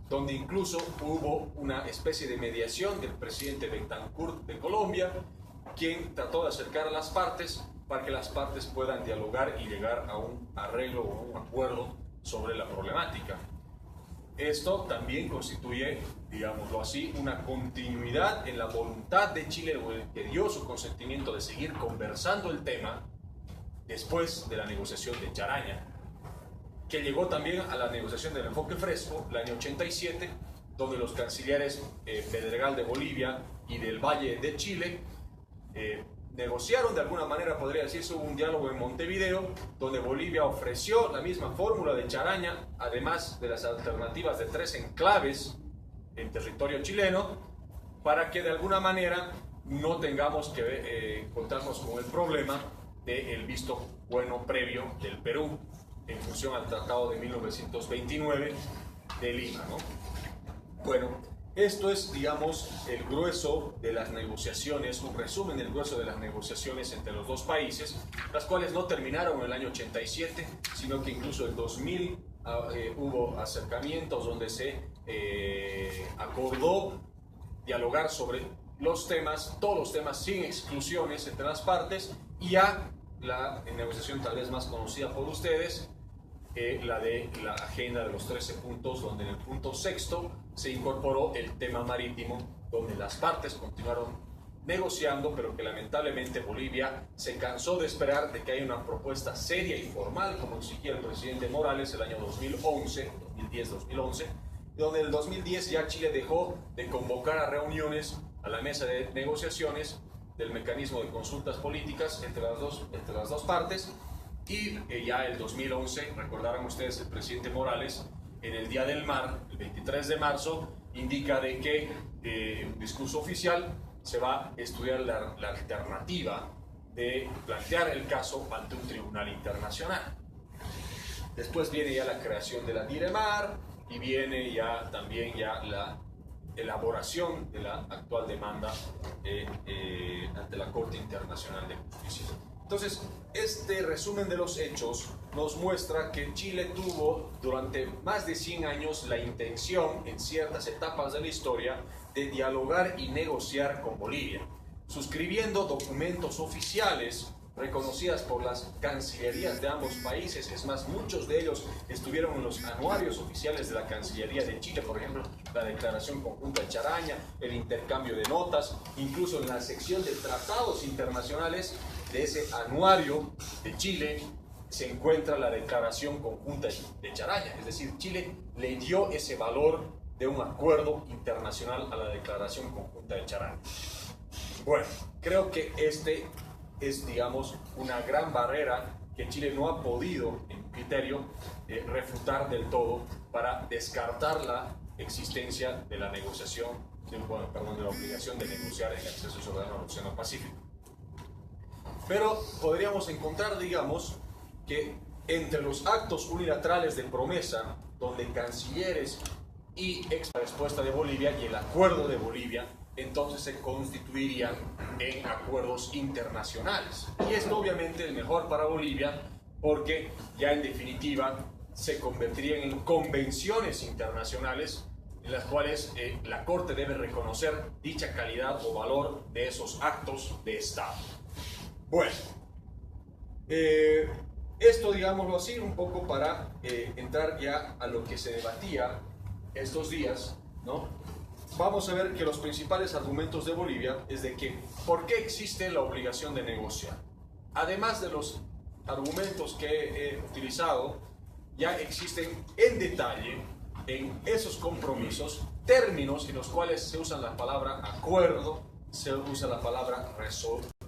Speaker 6: donde incluso hubo una especie de mediación del presidente Betancur de Colombia, quien trató de acercar a las partes para que las partes puedan dialogar y llegar a un arreglo o un acuerdo sobre la problemática. Esto también constituye, digámoslo así, una continuidad en la voluntad de Chile, que dio su consentimiento de seguir conversando el tema después de la negociación de Charaña, que llegó también a la negociación del enfoque fresco, el año 87, donde los cancilleres Pedregal de Bolivia y del Valle de Chile negociaron de alguna manera, podría decirse, un diálogo en Montevideo, donde Bolivia ofreció la misma fórmula de Charaña, además de las alternativas de 3 enclaves en territorio chileno, para que de alguna manera no tengamos que contarnos con el problema del visto bueno previo del Perú. en función al Tratado de 1929 de Lima, ¿no? Bueno, esto es, digamos, el grueso de las negociaciones, un resumen del grueso de las negociaciones entre los dos países, las cuales no terminaron en el año 87, sino que incluso en 2000 hubo acercamientos donde se acordó dialogar sobre los temas, todos los temas sin exclusiones entre las partes, y ya la negociación tal vez más conocida por ustedes, la de la agenda de los 13 puntos, donde en el punto 6º se incorporó el tema marítimo, donde las partes continuaron negociando, pero que lamentablemente Bolivia se cansó de esperar de que haya una propuesta seria y formal, como exigía el presidente Morales el año 2010-2011, donde en el 2010 ya Chile dejó de convocar a reuniones a la mesa de negociaciones del mecanismo de consultas políticas entre las dos partes, y ya el 2011, recordarán ustedes, el presidente Morales, en el Día del Mar, el 23 de marzo, indica de que en un discurso oficial se va a estudiar la alternativa de plantear el caso ante un tribunal internacional. Después viene ya la creación de la DIREMAR y viene ya también ya la elaboración de la actual demanda ante la Corte Internacional de Justicia. Entonces, este resumen de los hechos nos muestra que Chile tuvo durante más de 100 años la intención, en ciertas etapas de la historia, de dialogar y negociar con Bolivia, suscribiendo documentos oficiales reconocidas por las cancillerías de ambos países. Es más, muchos de ellos estuvieron en los anuarios oficiales de la Cancillería de Chile, por ejemplo, la Declaración Conjunta de Charaña, el intercambio de notas, incluso en la sección de tratados internacionales de ese anuario de Chile se encuentra la Declaración Conjunta de Charaña. Es decir, Chile le dio ese valor de un acuerdo internacional a la Declaración Conjunta de Charaña. Bueno, creo que este es, digamos, una gran barrera que Chile no ha podido, en mi criterio, refutar del todo para descartar la existencia de la negociación, de la obligación de negociar el acceso soberano al Océano Pacífico. Pero podríamos encontrar, digamos, que entre los actos unilaterales de promesa, donde cancilleres y ex respuesta de Bolivia y el acuerdo de Bolivia, entonces se constituirían en acuerdos internacionales. Y esto obviamente es mejor para Bolivia porque ya en definitiva se convertirían en convenciones internacionales en las cuales la Corte debe reconocer dicha calidad o valor de esos actos de Estado. Bueno, esto, digámoslo así, un poco para entrar ya a lo que se debatía estos días, ¿no? Vamos a ver que los principales argumentos de Bolivia es de que ¿por qué existe la obligación de negociar? Además de los argumentos que he utilizado, ya existen en detalle en esos compromisos términos en los cuales se usa la palabra acuerdo, se usa la palabra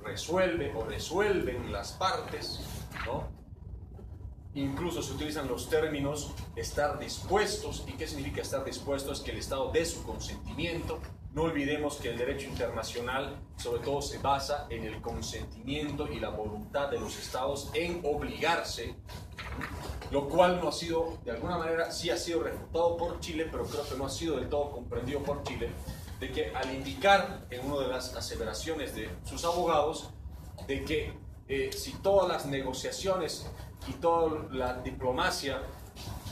Speaker 6: resuelve o resuelven las partes, ¿no? Incluso se utilizan los términos estar dispuestos. ¿Y qué significa estar dispuestos? Es que el Estado dé su consentimiento. No olvidemos que el derecho internacional sobre todo se basa en el consentimiento y la voluntad de los Estados en obligarse, lo cual no ha sido, de alguna manera, sí ha sido refutado por Chile, pero creo que no ha sido del todo comprendido por Chile, de que al indicar en una de las aseveraciones de sus abogados, de que si todas las negociaciones y toda la diplomacia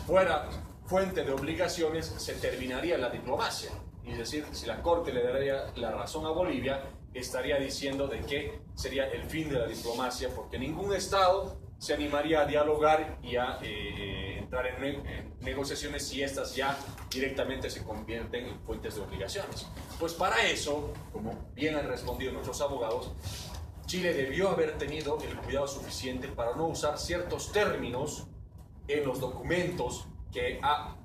Speaker 6: fuera fuente de obligaciones, se terminaría la diplomacia. Es decir, si la Corte le daría la razón a Bolivia, estaría diciendo de que sería el fin de la diplomacia, porque ningún Estado se animaría a dialogar y a entrar en negociaciones si estas ya directamente se convierten en fuentes de obligaciones. Pues para eso, como bien han respondido nuestros abogados, Chile debió haber tenido el cuidado suficiente para no usar ciertos términos en los documentos que ha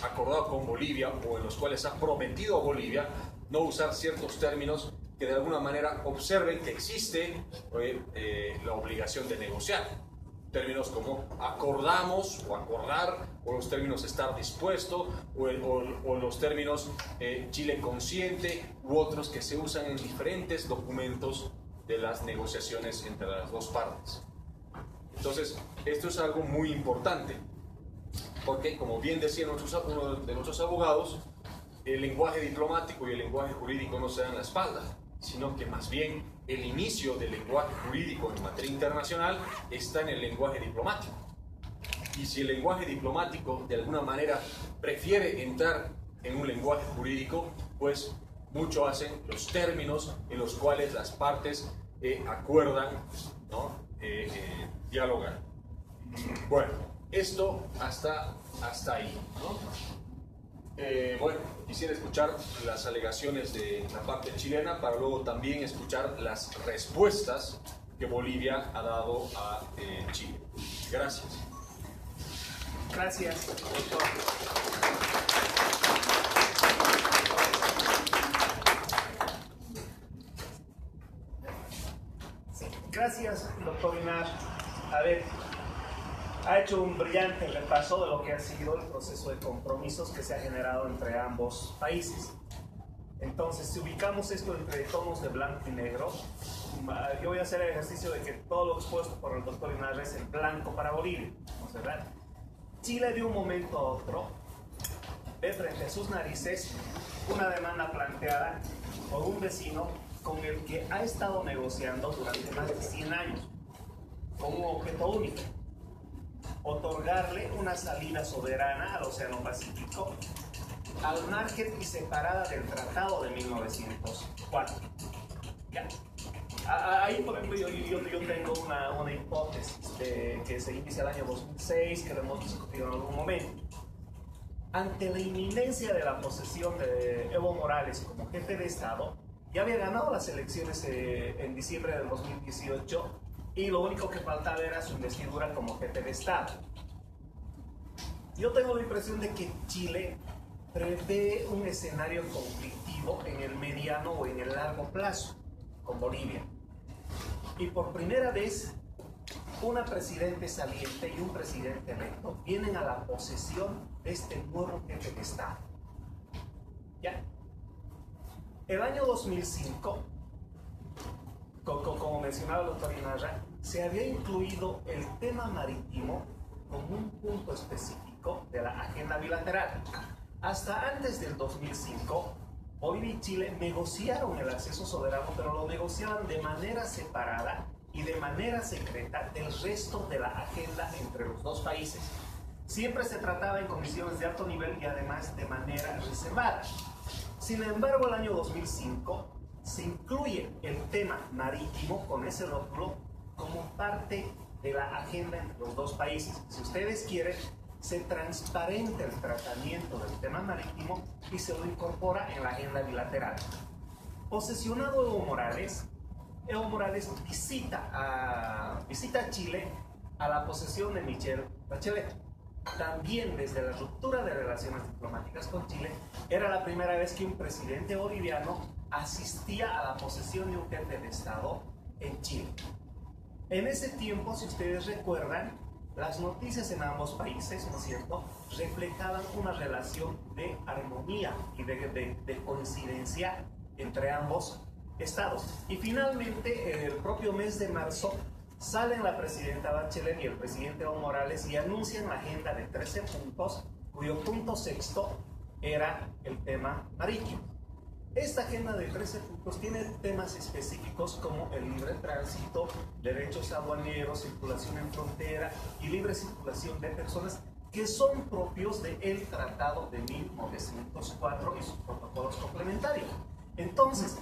Speaker 6: acordado con Bolivia o en los cuales ha prometido a Bolivia, no usar ciertos términos que de alguna manera observen que existe la obligación de negociar. Términos como acordamos o acordar, o los términos estar dispuesto, o los términos Chile consciente, u otros que se usan en diferentes documentos de las negociaciones entre las dos partes. Entonces, esto es algo muy importante, porque como bien decía uno de nuestros abogados, el lenguaje diplomático y el lenguaje jurídico no se dan la espalda, sino que más bien el inicio del lenguaje jurídico en materia internacional está en el lenguaje diplomático. Y si el lenguaje diplomático de alguna manera prefiere entrar en un lenguaje jurídico, pues mucho hacen los términos en los cuales las partes acuerdan, ¿no? Dialogar. Bueno, esto hasta ahí, ¿no? Bueno, quisiera escuchar las alegaciones de la parte chilena para luego también escuchar las respuestas que Bolivia ha dado a Chile. Gracias.
Speaker 2: Gracias, doctor. Gracias, doctor Inar. A ver, ha hecho un brillante repaso de lo que ha sido el proceso de compromisos que se ha generado entre ambos países. Entonces, si ubicamos esto entre tonos de blanco y negro, yo voy a hacer el ejercicio de que todo lo expuesto por el doctor Inar es en blanco para Bolivia, ¿no es verdad? Chile de un momento a otro ve frente a sus narices una demanda planteada por un vecino con el que ha estado negociando durante más de 100 años, con un objeto único: otorgarle una salida soberana al Océano Pacífico, al margen y separada del Tratado de 1904. ¿Ya? Ahí, por ejemplo, yo tengo una hipótesis que se inicia el año 2006, que lo hemos discutido en algún momento. Ante la inminencia de la posesión de Evo Morales como jefe de Estado, ya había ganado las elecciones en diciembre del 2018 y lo único que faltaba era su investidura como jefe de Estado. Yo tengo la impresión de que Chile prevé un escenario conflictivo en el mediano o en el largo plazo con Bolivia. Y por primera vez, una presidente saliente y un presidente electo vienen a la posesión de este nuevo jefe de Estado. ¿Ya? El año 2005, como mencionaba el doctor Inarra, se había incluido el tema marítimo como un punto específico de la agenda bilateral. Hasta antes del 2005, Bolivia y Chile negociaron el acceso soberano, pero lo negociaban de manera separada y de manera secreta del resto de la agenda entre los dos países. Siempre se trataba en comisiones de alto nivel y además de manera reservada. Sin embargo, el año 2005 se incluye el tema marítimo con ese rótulo como parte de la agenda entre los dos países. Si ustedes quieren, se transparenta el tratamiento del tema marítimo y se lo incorpora en la agenda bilateral. Posesionado Evo Morales visita a Chile a la posesión de Michelle Bachelet. También desde la ruptura de relaciones diplomáticas con Chile, era la primera vez que un presidente boliviano asistía a la posesión de un jefe de Estado en Chile. En ese tiempo, si ustedes recuerdan, las noticias en ambos países, ¿no es cierto?, reflejaban una relación de armonía y de coincidencia entre ambos estados. Y finalmente, en el propio mes de marzo, salen la presidenta Bachelet y el presidente Evo Morales y anuncian la agenda de 13 puntos, cuyo punto sexto era el tema marítimo. Esta agenda de 13 puntos tiene temas específicos como el libre tránsito, derechos aduaneros, circulación en frontera y libre circulación de personas, que son propios del Tratado de 1904 y sus protocolos complementarios. Entonces,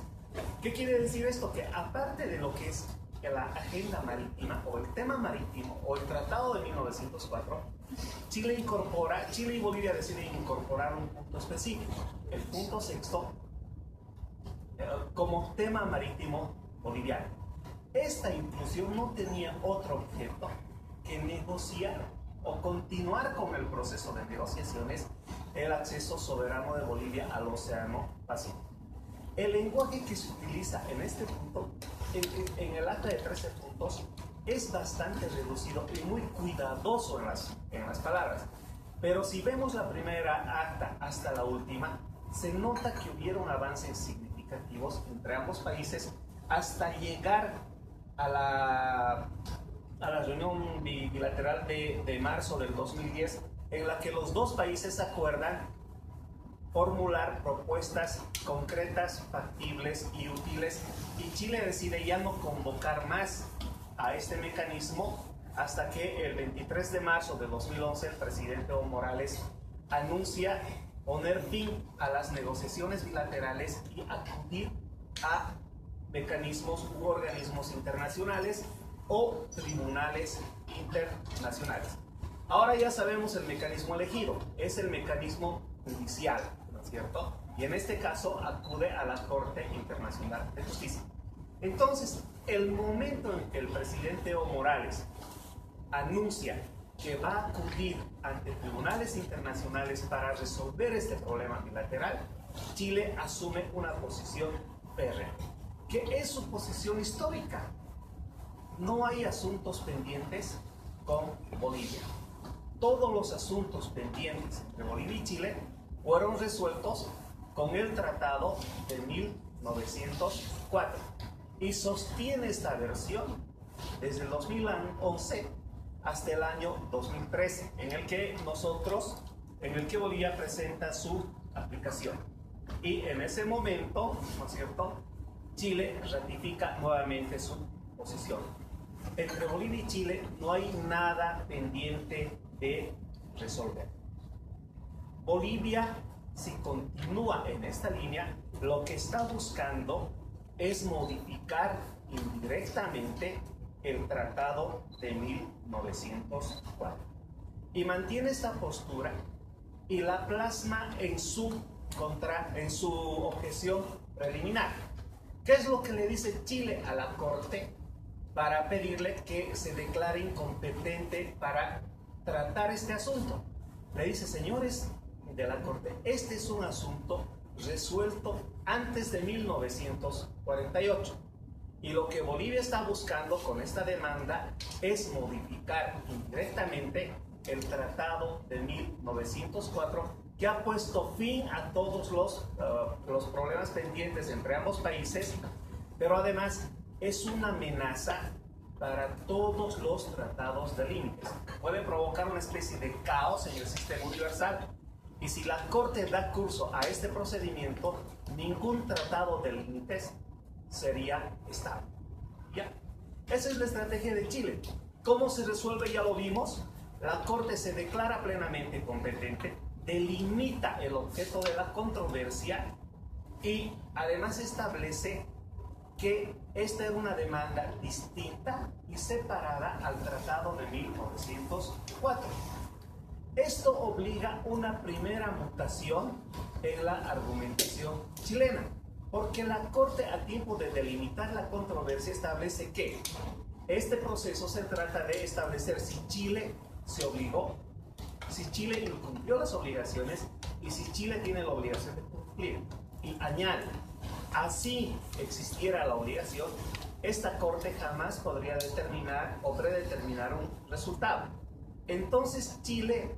Speaker 2: ¿qué quiere decir esto? Que aparte de lo que es la agenda marítima o el tema marítimo o el Tratado de 1904, Chile y Bolivia deciden incorporar un punto específico, el punto sexto, como tema marítimo boliviano. Esta inclusión no tenía otro objeto que negociar o continuar con el proceso de negociaciones el acceso soberano de Bolivia al Océano Pacífico. El lenguaje que se utiliza en este punto, en el acta de 13 puntos, es bastante reducido y muy cuidadoso en las palabras. Pero si vemos la primera acta hasta la última, se nota que hubieron avances significativos entre ambos países hasta llegar a a la reunión bilateral de marzo del 2010, en la que los dos países acuerdan formular propuestas concretas, factibles y útiles, y Chile decide ya no convocar más a este mecanismo hasta que el 23 de marzo de 2011 el presidente Evo Morales anuncia poner fin a las negociaciones bilaterales y acudir a mecanismos u organismos internacionales o tribunales internacionales. Ahora ya sabemos el mecanismo elegido, es el mecanismo judicial, ¿no es cierto? Y en este caso acude a la Corte Internacional de Justicia. Entonces, el momento en que el presidente Evo Morales anuncia que va a acudir ante tribunales internacionales para resolver este problema bilateral, Chile asume una posición férrea, que es su posición histórica. No hay asuntos pendientes con Bolivia. Todos los asuntos pendientes entre Bolivia y Chile fueron resueltos con el Tratado de 1904 y sostiene esta versión desde el 2011 hasta el año 2013, en el que Bolivia presenta su aplicación. Y en ese momento, ¿no es cierto?, Chile ratifica nuevamente su posición. Entre Bolivia y Chile no hay nada pendiente de resolver. Bolivia, si continúa en esta línea, lo que está buscando es modificar indirectamente el Tratado de 1904. Y mantiene esta postura y la plasma en su objeción preliminar. ¿Qué es lo que le dice Chile a la Corte para pedirle que se declare incompetente para tratar este asunto? Le dice: señores de la Corte, este es un asunto resuelto antes de 1948. Y lo que Bolivia está buscando con esta demanda es modificar indirectamente el Tratado de 1904, que ha puesto fin a todos los problemas pendientes entre ambos países, pero además es una amenaza para todos los tratados de límites. Puede provocar una especie de caos en el sistema universal. Y si la Corte da curso a este procedimiento, ningún tratado de límites sería estable. ¿Ya? Esa es la estrategia de Chile. ¿Cómo se resuelve? Ya lo vimos. La Corte se declara plenamente competente, delimita el objeto de la controversia y además establece que esta era una demanda distinta y separada al Tratado de 1904. Esto obliga una primera mutación en la argumentación chilena, porque la Corte, a tiempo de delimitar la controversia, establece que este proceso se trata de establecer si Chile se obligó, si Chile incumplió las obligaciones y si Chile tiene la obligación de cumplir. Y añade: así existiera la obligación, esta Corte jamás podría determinar o predeterminar un resultado. Entonces Chile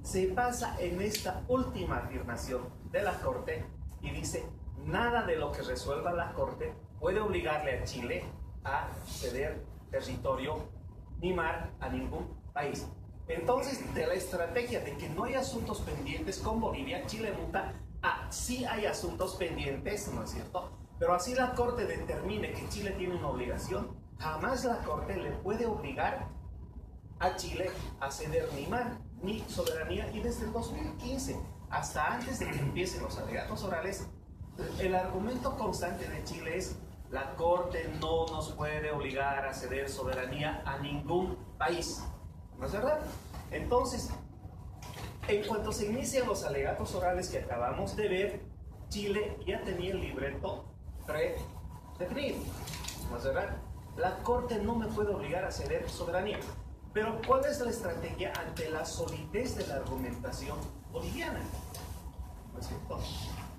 Speaker 2: se basa en esta última afirmación de la Corte y dice: nada de lo que resuelva la Corte puede obligarle a Chile a ceder territorio ni mar a ningún país. Entonces, de la estrategia de que no hay asuntos pendientes con Bolivia, Chile muta a sí hay asuntos pendientes, ¿no es cierto? Pero así la Corte determine que Chile tiene una obligación, jamás la Corte le puede obligar a Chile a ceder ni mar ni soberanía. Y desde el 2015 hasta antes de que empiecen los alegatos orales, el argumento constante de Chile es: la Corte no nos puede obligar a ceder soberanía a ningún país. ¿No es verdad? Entonces, en cuanto se inician los alegatos orales que acabamos de ver, Chile ya tenía el libreto predefinido. ¿No es verdad? La Corte no me puede obligar a ceder soberanía. Pero ¿cuál es la estrategia ante la solidez de la argumentación boliviana? ¿No es cierto?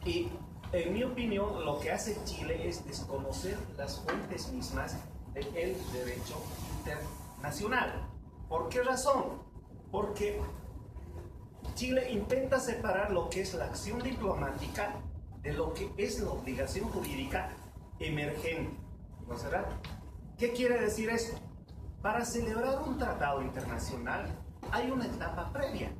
Speaker 2: Y en mi opinión, lo que hace Chile es desconocer las fuentes mismas del derecho internacional. ¿Por qué razón? Porque Chile intenta separar lo que es la acción diplomática de lo que es la obligación jurídica emergente. ¿No será? ¿Qué quiere decir esto? Para celebrar un tratado internacional hay una etapa previa.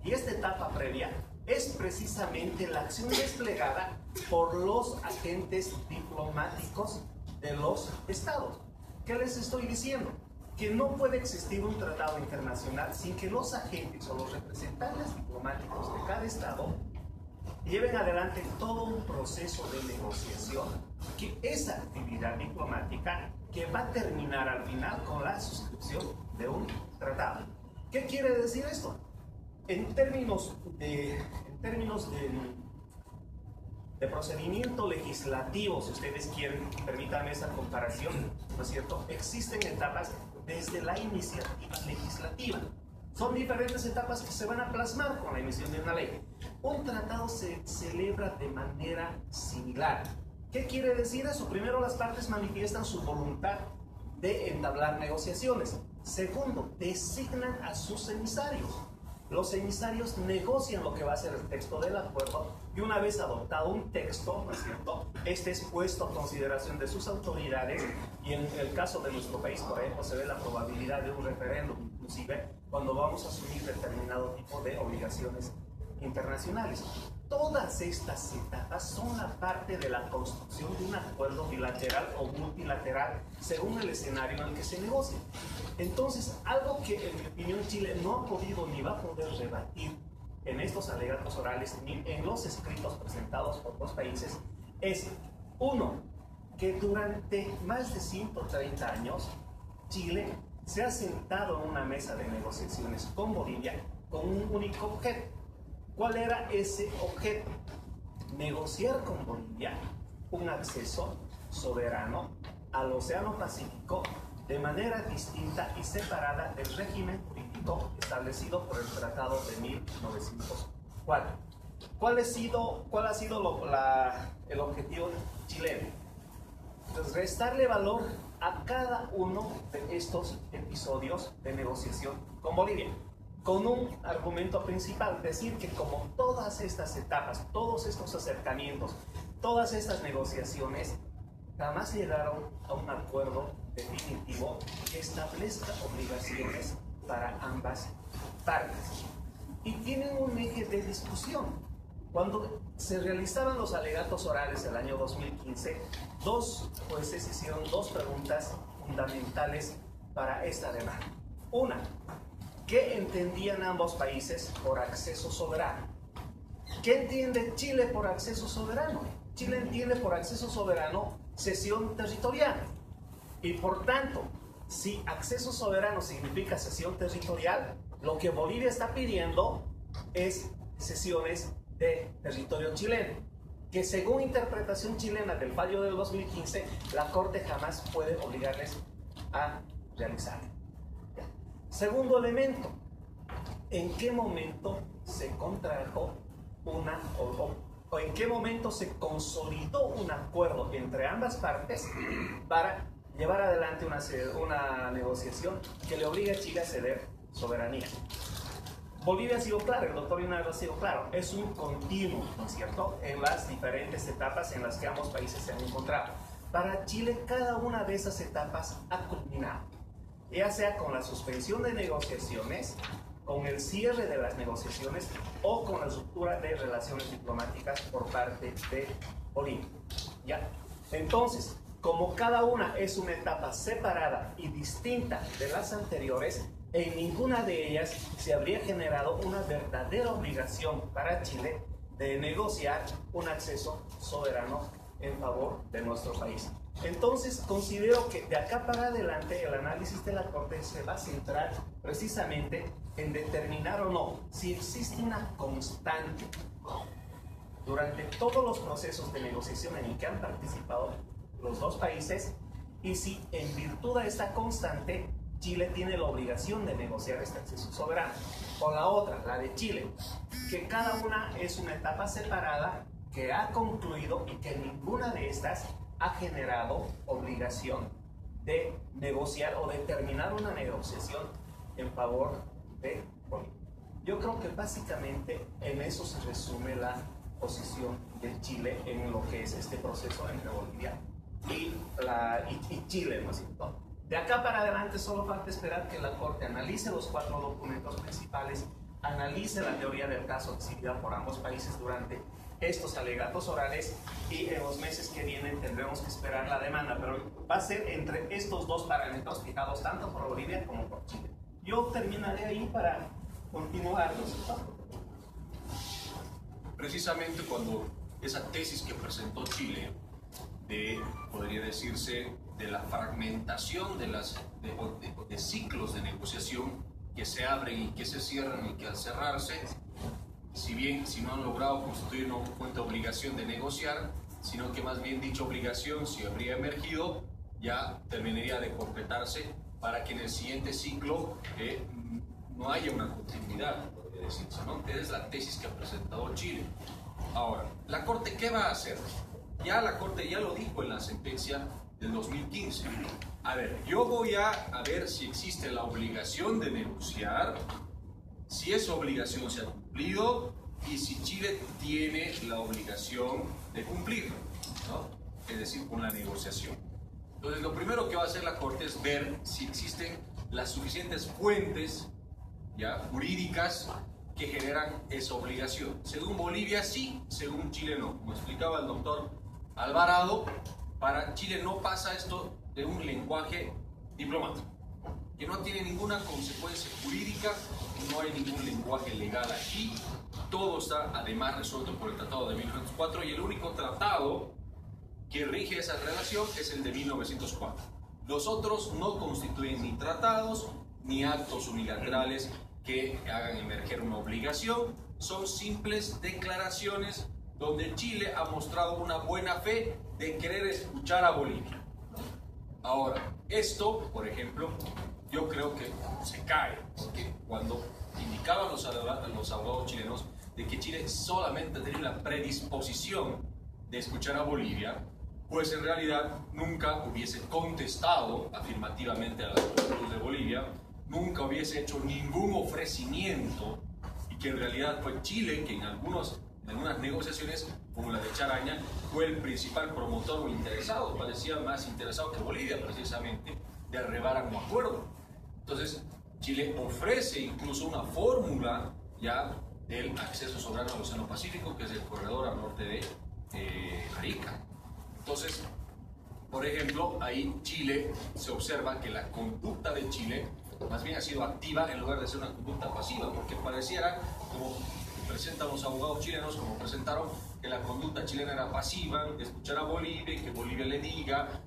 Speaker 2: Y esta etapa previa es precisamente la acción desplegada por los agentes diplomáticos de los estados. ¿Qué les estoy diciendo? Que no puede existir un tratado internacional sin que los agentes o los representantes diplomáticos de cada estado lleven adelante todo un proceso de negociación, que esa actividad diplomática que va a terminar al final con la suscripción de un tratado. ¿Qué quiere decir esto? En términos de procedimiento legislativo, si ustedes quieren, permítanme esa comparación, ¿no es cierto? Existen etapas desde la iniciativa legislativa. Son diferentes etapas que se van a plasmar con la emisión de una ley. Un tratado se celebra de manera similar. ¿Qué quiere decir eso? Primero, las partes manifiestan su voluntad de entablar negociaciones. Segundo, designan a sus emisarios. Los emisarios negocian lo que va a ser el texto del acuerdo y una vez adoptado un texto, ¿no es cierto?, este es puesto a consideración de sus autoridades y en el caso de nuestro país, por ejemplo, se ve la probabilidad de un referéndum, inclusive cuando vamos a asumir determinado tipo de obligaciones internacionales. Todas estas etapas son la parte de la construcción de un acuerdo bilateral o multilateral según el escenario en el que se negocia. Entonces, algo que en mi opinión Chile no ha podido ni va a poder rebatir en estos alegatos orales ni en los escritos presentados por los países es, uno, que durante más de 130 años Chile se ha sentado en una mesa de negociaciones con Bolivia con un único objeto. ¿Cuál era ese objeto? Negociar con Bolivia un acceso soberano al Océano Pacífico de manera distinta y separada del régimen político establecido por el Tratado de 1904. ¿Cuál ha sido el objetivo chileno? Pues restarle valor a cada uno de estos episodios de negociación con Bolivia, con un argumento principal, decir que como todas estas etapas, todos estos acercamientos, todas estas negociaciones jamás llegaron a un acuerdo definitivo que establezca obligaciones para ambas partes. Y tienen un eje de discusión. Cuando se realizaban los alegatos orales el año 2015, dos jueces hicieron dos preguntas fundamentales para esta demanda. Una, ¿qué entendían ambos países por acceso soberano? ¿Qué entiende Chile por acceso soberano? Chile entiende por acceso soberano cesión territorial. Y por tanto, si acceso soberano significa cesión territorial, lo que Bolivia está pidiendo es cesiones de territorio chileno, que según interpretación chilena del fallo del 2015, la Corte jamás puede obligarles a realizar. Segundo elemento, ¿en qué momento se contrajo o en qué momento se consolidó un acuerdo entre ambas partes para llevar adelante una negociación que le obligue a Chile a ceder soberanía? Bolivia ha sido claro, el doctor Linares ha sido claro, es un continuo, ¿no es cierto?, en las diferentes etapas en las que ambos países se han encontrado. Para Chile, cada una de esas etapas ha culminado, ya sea con la suspensión de negociaciones, con el cierre de las negociaciones o con la ruptura de relaciones diplomáticas por parte de Bolivia. ¿Ya? Entonces, como cada una es una etapa separada y distinta de las anteriores, en ninguna de ellas se habría generado una verdadera obligación para Chile de negociar un acceso soberano en favor de nuestro país. Entonces, considero que de acá para adelante el análisis de la Corte se va a centrar precisamente en determinar o no si existe una constante durante todos los procesos de negociación en el que han participado los dos países y si en virtud de esta constante Chile tiene la obligación de negociar este acceso soberano. O la otra, la de Chile, que cada una es una etapa separada que ha concluido y que ninguna de estas ha generado obligación de negociar o de terminar una negociación en favor de Bolivia. Yo creo que básicamente en eso se resume la posición de Chile en lo que es este proceso entre Bolivia y Chile, ¿no es cierto? De acá para adelante solo falta esperar que la Corte analice los 4 documentos principales, analice la teoría del caso exhibida por ambos países durante estos alegatos orales, y en los meses que vienen tendremos que esperar la demanda, pero va a ser entre estos dos parámetros fijados tanto por Bolivia como por Chile. Yo terminaré ahí para continuar.
Speaker 6: Precisamente cuando esa tesis que presentó Chile podría decirse, de la fragmentación de ciclos de negociación que se abren y que se cierran, y que al cerrarse, si no han logrado constituir una fuente de obligación de negociar, sino que más bien dicha obligación, si habría emergido, ya terminaría de completarse para que en el siguiente ciclo no haya una continuidad, podría decirse, ¿no? Esa es la tesis que ha presentado Chile. Ahora, ¿la Corte qué va a hacer? Ya la Corte ya lo dijo en la sentencia del 2015. A ver, yo voy a ver si existe la obligación de negociar, si esa obligación se ha cumplido y si Chile tiene la obligación de cumplirlo, ¿no? Es decir, con la negociación. Entonces, lo primero que va a hacer la Corte es ver si existen las suficientes fuentes ya jurídicas que generan esa obligación. Según Bolivia sí, según Chile no. Como explicaba el doctor Alvarado, para Chile no pasa esto de un lenguaje diplomático, que no tiene ninguna consecuencia jurídica, no hay ningún lenguaje legal aquí, todo está además resuelto por el Tratado de 1904, y el único tratado que rige esa relación es el de 1904. Los otros no constituyen ni tratados ni actos unilaterales que hagan emerger una obligación, son simples declaraciones donde Chile ha mostrado una buena fe de querer escuchar a Bolivia. Ahora, esto, por ejemplo, yo creo que se cae, porque cuando indicaban los abogados chilenos de que Chile solamente tenía la predisposición de escuchar a Bolivia, pues en realidad nunca hubiese contestado afirmativamente a la solicitud de Bolivia, nunca hubiese hecho ningún ofrecimiento, y que en realidad fue Chile que en algunas negociaciones, como la de Charaña, fue el principal promotor o interesado, parecía más interesado que Bolivia precisamente, de arribar a un acuerdo. Entonces, Chile ofrece incluso una fórmula ya del acceso soberano al Océano Pacífico, que es el corredor al norte de Arica. Entonces, por ejemplo, ahí Chile se observa que la conducta de Chile más bien ha sido activa en lugar de ser una conducta pasiva, porque pareciera, como presentan los abogados chilenos, como presentaron, que la conducta chilena era pasiva, de escuchar a Bolivia y que Bolivia le diga,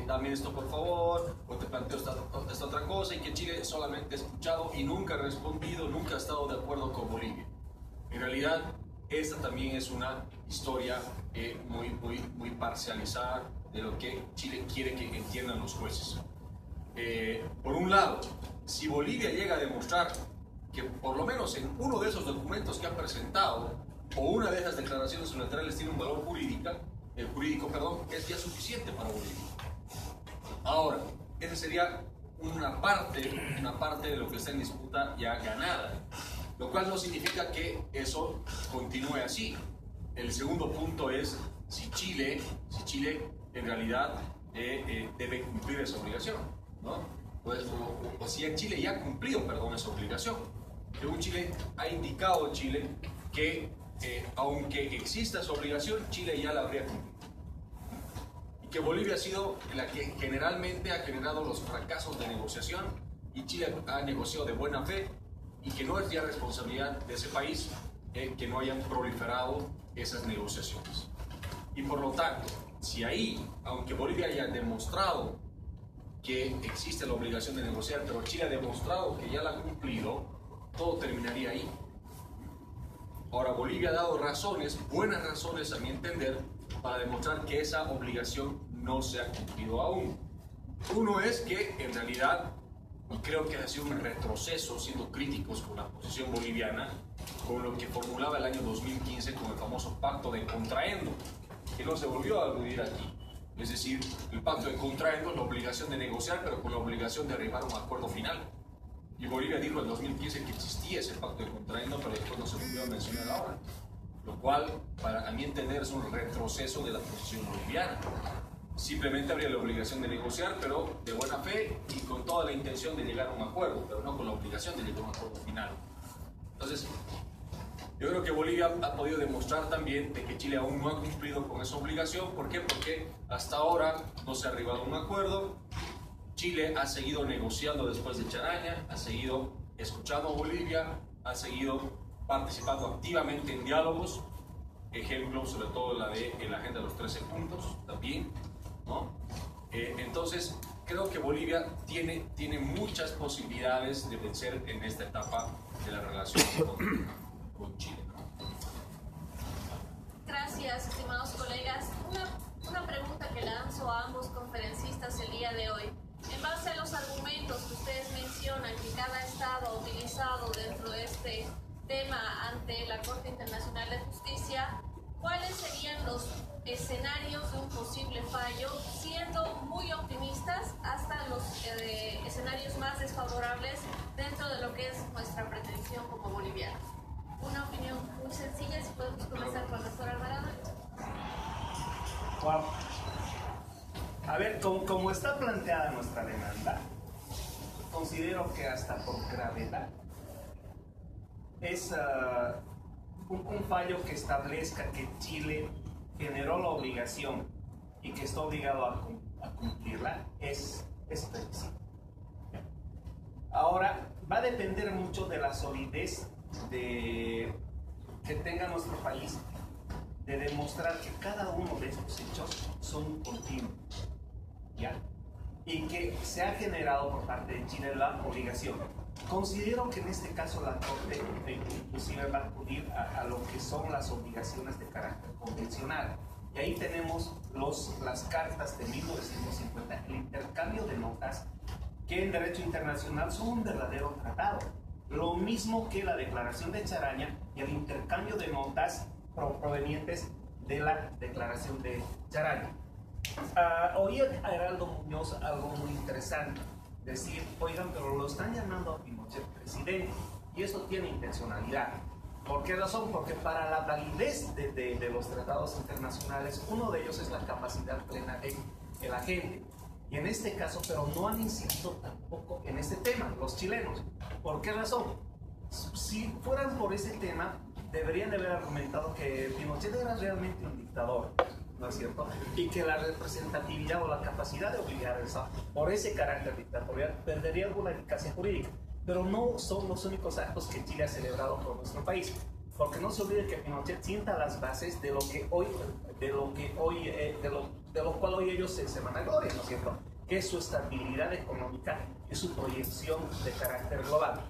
Speaker 6: dame esto por favor, o te planteo esta otra cosa, y que Chile solamente ha escuchado y nunca ha respondido, nunca ha estado de acuerdo con Bolivia. En realidad, esta también es una historia muy parcializada de lo que Chile quiere que entiendan los jueces. Por un lado, si Bolivia llega a demostrar que por lo menos en uno de esos documentos que ha presentado o una de esas declaraciones unilaterales tiene un valor jurídico, es ya suficiente para Bolivia. Ahora, esa sería una parte de lo que está en disputa ya ganada, lo cual no significa que eso continúe así. El segundo punto es si Chile en realidad debe cumplir esa obligación, ¿no? Pues, o si Chile ya ha cumplido, esa obligación. Según Chile, ha indicado Chile que aunque exista esa obligación, Chile ya la habría cumplido. Y que Bolivia ha sido la que generalmente ha generado los fracasos de negociación, y Chile ha negociado de buena fe, y que no es ya responsabilidad de ese país que no hayan proliferado esas negociaciones. Y por lo tanto, si ahí, aunque Bolivia haya demostrado que existe la obligación de negociar, pero Chile ha demostrado que ya la ha cumplido, todo terminaría ahí. Ahora, Bolivia ha dado razones, buenas razones a mi entender, para demostrar que esa obligación no se ha cumplido aún. Uno es que en realidad, y creo que ha sido un retroceso, siendo críticos con la posición boliviana, con lo que formulaba el año 2015 con el famoso pacto de Contraendo, que no se volvió a aludir aquí. Es decir, el pacto de Contraendo es la obligación de negociar, pero con la obligación de arribar a un acuerdo final. Y Bolivia dijo en 2015 que existía ese pacto de Contraendo, pero después no se volvió a mencionar ahora. Lo cual, para a mi entender, es un retroceso de la posición boliviana. simplemente habría la obligación de negociar, pero de buena fe y con toda la intención de llegar a un acuerdo, pero no con la obligación de llegar a un acuerdo final. Entonces, yo creo que Bolivia ha podido demostrar también de que Chile aún no ha cumplido con esa obligación. ¿Por qué? Porque hasta ahora no se ha arribado a un acuerdo. Chile ha seguido negociando después de Charaña, ha seguido escuchando a Bolivia, ha seguido participando activamente en diálogos. Ejemplo, sobre todo la de la Agenda de los 13 puntos también, ¿no? Entonces, creo que Bolivia tiene muchas posibilidades de vencer en esta etapa de la relación con Chile, ¿no?
Speaker 1: Gracias, estimados colegas. Una pregunta que lanzo a ambos conferencistas el día de hoy. En base a los argumentos que ustedes mencionan que cada Estado ha utilizado dentro de este tema ante la Corte Internacional de Justicia, ¿cuáles serían los escenarios de un posible fallo, siendo muy optimistas hasta los escenarios más desfavorables dentro de lo que es nuestra pretensión como bolivianos? Una opinión muy sencilla, si podemos comenzar con el doctor Alvarado.
Speaker 2: Wow. A ver, como está planteada nuestra demanda, considero que hasta por gravedad es un fallo que establezca que Chile generó la obligación y que está obligado a cumplirla es previsible. Ahora, va a depender mucho de la solidez que tenga nuestro país de demostrar que cada uno de estos hechos son continuos, ¿ya? Y que se ha generado por parte de Chile la obligación. Considero que en este caso la Corte inclusive va a acudir a lo que son las obligaciones de carácter convencional. Y ahí tenemos las cartas de 1950, el intercambio de notas, que en derecho internacional son un verdadero tratado. Lo mismo que la declaración de Charaña y el intercambio de notas provenientes de la declaración de Charaña. Oí a Heraldo Muñoz algo muy interesante, decir, oigan, pero lo están llamando a Pinochet presidente, y eso tiene intencionalidad. ¿Por qué razón? Porque para la validez de los tratados internacionales, uno de ellos es la capacidad plena de la gente. Y en este caso, pero no han incidido tampoco en este tema, los chilenos. ¿Por qué razón? Si fueran por ese tema, deberían de haber argumentado que Pinochet era realmente un dictador, ¿no es cierto? Y que la representatividad o la capacidad de obligar por ese carácter dictatorial perdería alguna eficacia jurídica. Pero no son los únicos actos que Chile ha celebrado por nuestro país. Porque no se olvide que Pinochet sienta las bases de lo cual hoy ellos se vanaglorian, ¿no es cierto? Que es su estabilidad económica y su proyección de carácter global.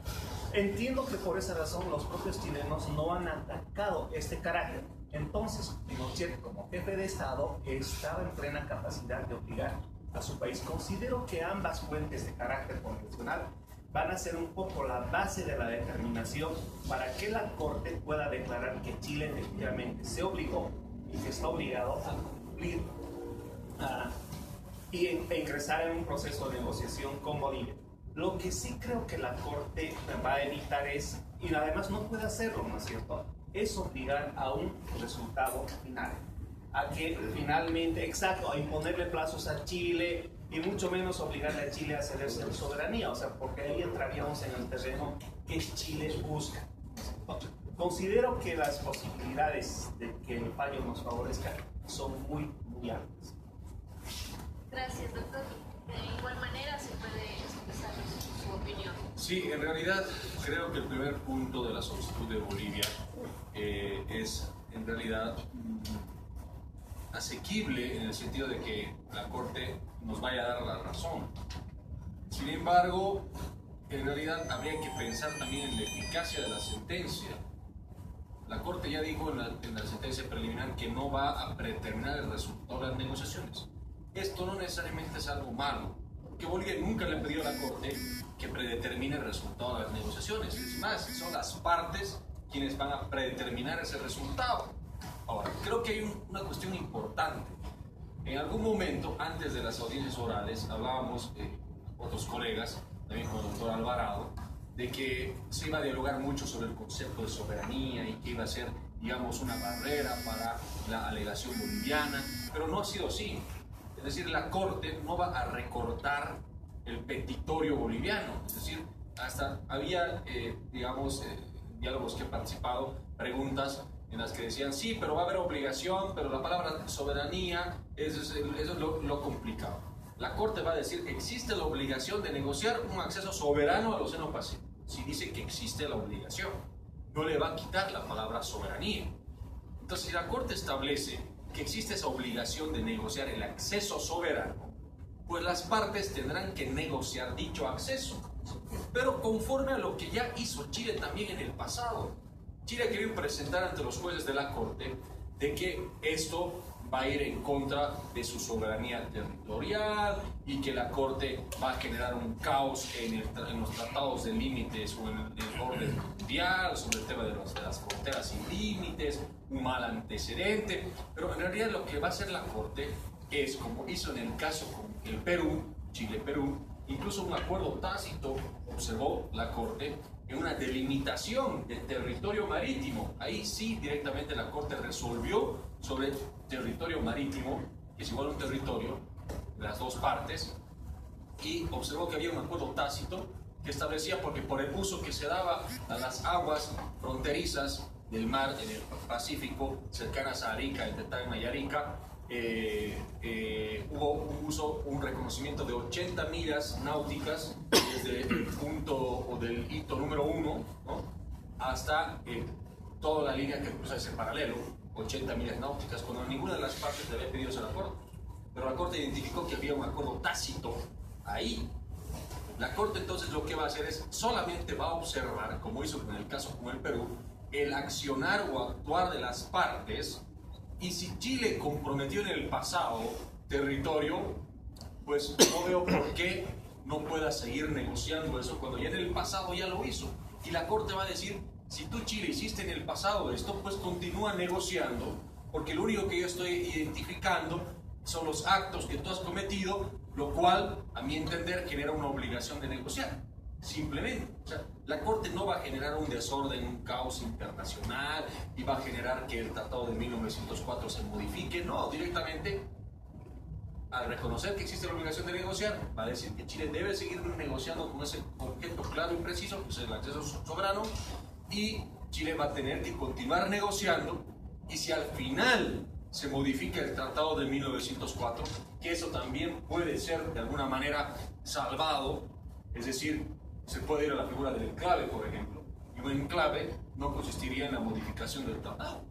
Speaker 2: Entiendo que por esa razón los propios chilenos no han atacado este carácter. Entonces, Pinochet, como jefe de Estado, estaba en plena capacidad de obligar a su país. Considero que ambas fuentes de carácter convencional van a ser un poco la base de la determinación para que la Corte pueda declarar que Chile efectivamente se obligó y que está obligado a cumplir e ingresar en un proceso de negociación con Bolivia. Lo que sí creo que la Corte va a evitar es, y además no puede hacerlo, ¿no es cierto?, es obligar a un resultado final, a que finalmente, exacto, a imponerle plazos a Chile y mucho menos obligarle a Chile a cederse su soberanía, o sea, porque ahí entraríamos en el terreno que Chile busca. Considero que las posibilidades de que el fallo nos favorezca son muy, muy altas.
Speaker 1: Gracias, doctor. De igual manera se puede expresar su opinión.
Speaker 6: Sí, en realidad creo que el primer punto de la solicitud de Bolivia es en realidad asequible en el sentido de que la Corte nos vaya a dar la razón. Sin embargo, en realidad habría que pensar también en la eficacia de la sentencia. La Corte ya dijo en la sentencia preliminar que no va a predeterminar el resultado de las negociaciones. Esto no necesariamente es algo malo, porque Bolivia nunca le ha pedido a la Corte que predetermine el resultado de las negociaciones. Es más, son las partes quienes van a predeterminar ese resultado. Ahora, creo que hay una cuestión importante. En algún momento, antes de las audiencias orales, hablábamos, otros colegas, también con el doctor Alvarado, de que se iba a dialogar mucho sobre el concepto de soberanía y que iba a ser, digamos, una barrera para la alegación boliviana, pero no ha sido así. decir, la Corte no va a recortar el petitorio boliviano. Es decir, hasta había, digamos, diálogos que he participado, preguntas en las que decían, sí, pero va a haber obligación, pero la palabra soberanía, eso es lo complicado. La Corte va a decir que existe la obligación de negociar un acceso soberano al Océano Pacífico. Si dice que existe la obligación, no le va a quitar la palabra soberanía. Entonces, si la Corte establece que existe esa obligación de negociar el acceso soberano, pues las partes tendrán que negociar dicho acceso, pero conforme a lo que ya hizo Chile también en el pasado. Chile ha querido presentar ante los jueces de la Corte de que esto va a ir en contra de su soberanía territorial y que la Corte va a generar un caos en los tratados de límites o en el orden mundial sobre el tema de las fronteras sin límites, un mal antecedente. Pero en realidad lo que va a hacer la Corte es, como hizo en el caso con el Perú, Chile-Perú, incluso un acuerdo tácito observó la Corte en una delimitación del territorio marítimo. Ahí sí directamente la Corte resolvió sobre territorio marítimo, que es igual a un territorio de las dos partes, y observó que había un acuerdo tácito que establecía, porque por el uso que se daba a las aguas fronterizas del mar en el Pacífico, cercanas a Arica, entre Tacna y Arica, hubo un reconocimiento de 80 millas náuticas desde el punto o del hito número 1, ¿no?, hasta toda la línea que cruza ese paralelo, 80 millas náuticas, cuando ninguna de las partes le había pedido ese acuerdo. Pero la Corte identificó que había un acuerdo tácito ahí. La Corte entonces lo que va a hacer es solamente va a observar, como hizo en el caso con el Perú, el accionar o actuar de las partes. Y si Chile comprometió en el pasado territorio, pues no veo por qué no pueda seguir negociando eso cuando ya en el pasado ya lo hizo. Y la Corte va a decir, si tú, Chile, hiciste en el pasado esto, pues continúa negociando, porque lo único que yo estoy identificando son los actos que tú has cometido, lo cual, a mi entender, genera una obligación de negociar. Simplemente, o sea, la Corte no va a generar un desorden, un caos internacional y va a generar que el Tratado de 1904 se modifique. No, directamente, al reconocer que existe la obligación de negociar, va a decir que Chile debe seguir negociando con ese objeto claro y preciso, que es el acceso soberano, y Chile va a tener que continuar negociando. Y si al final se modifica el Tratado de 1904, que eso también puede ser de alguna manera salvado, es decir, se puede ir a la figura del enclave, por ejemplo, y un enclave no consistiría en la modificación del tratado,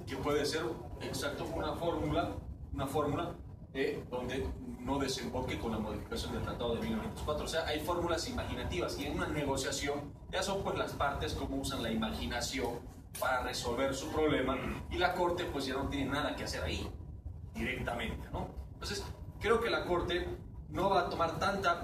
Speaker 6: que puede ser exacto una fórmula donde no desemboque con la modificación del tratado de 1904. O sea, hay fórmulas imaginativas, y en una negociación ya son pues las partes como usan la imaginación para resolver su problema, y la Corte pues ya no tiene nada que hacer ahí directamente, ¿no? Entonces creo que la Corte no va a tomar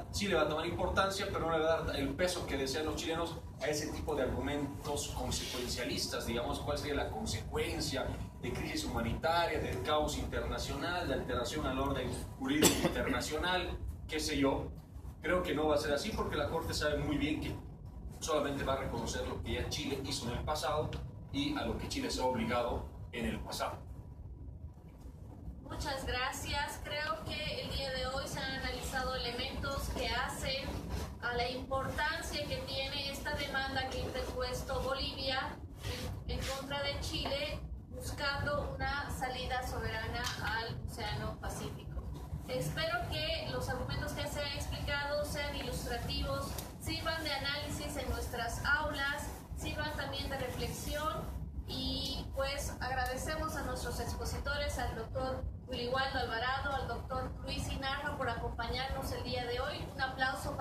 Speaker 6: sí le va a tomar importancia, pero no le va a dar el peso que desean los chilenos a ese tipo de argumentos consecuencialistas. Digamos, cuál sería la consecuencia de crisis humanitaria, del caos internacional, de alteración al orden jurídico internacional, qué sé yo. Creo que no va a ser así, porque la Corte sabe muy bien que solamente va a reconocer lo que ya Chile hizo en el pasado y a lo que Chile se ha obligado en el pasado.
Speaker 1: Muchas gracias. Creo que el día de hoy se han analizado elementos que hacen a la importancia que tiene esta demanda que ha interpuesto Bolivia en contra de Chile, buscando una salida soberana al Océano Pacífico. Espero que los argumentos que se han explicado sean ilustrativos, sirvan de análisis en nuestras aulas, sirvan también de reflexión, y pues agradecemos a nuestros expositores, al doctor Willy Waldo Alvarado, al doctor Luis Inarra, por acompañarnos el día de hoy. Un aplauso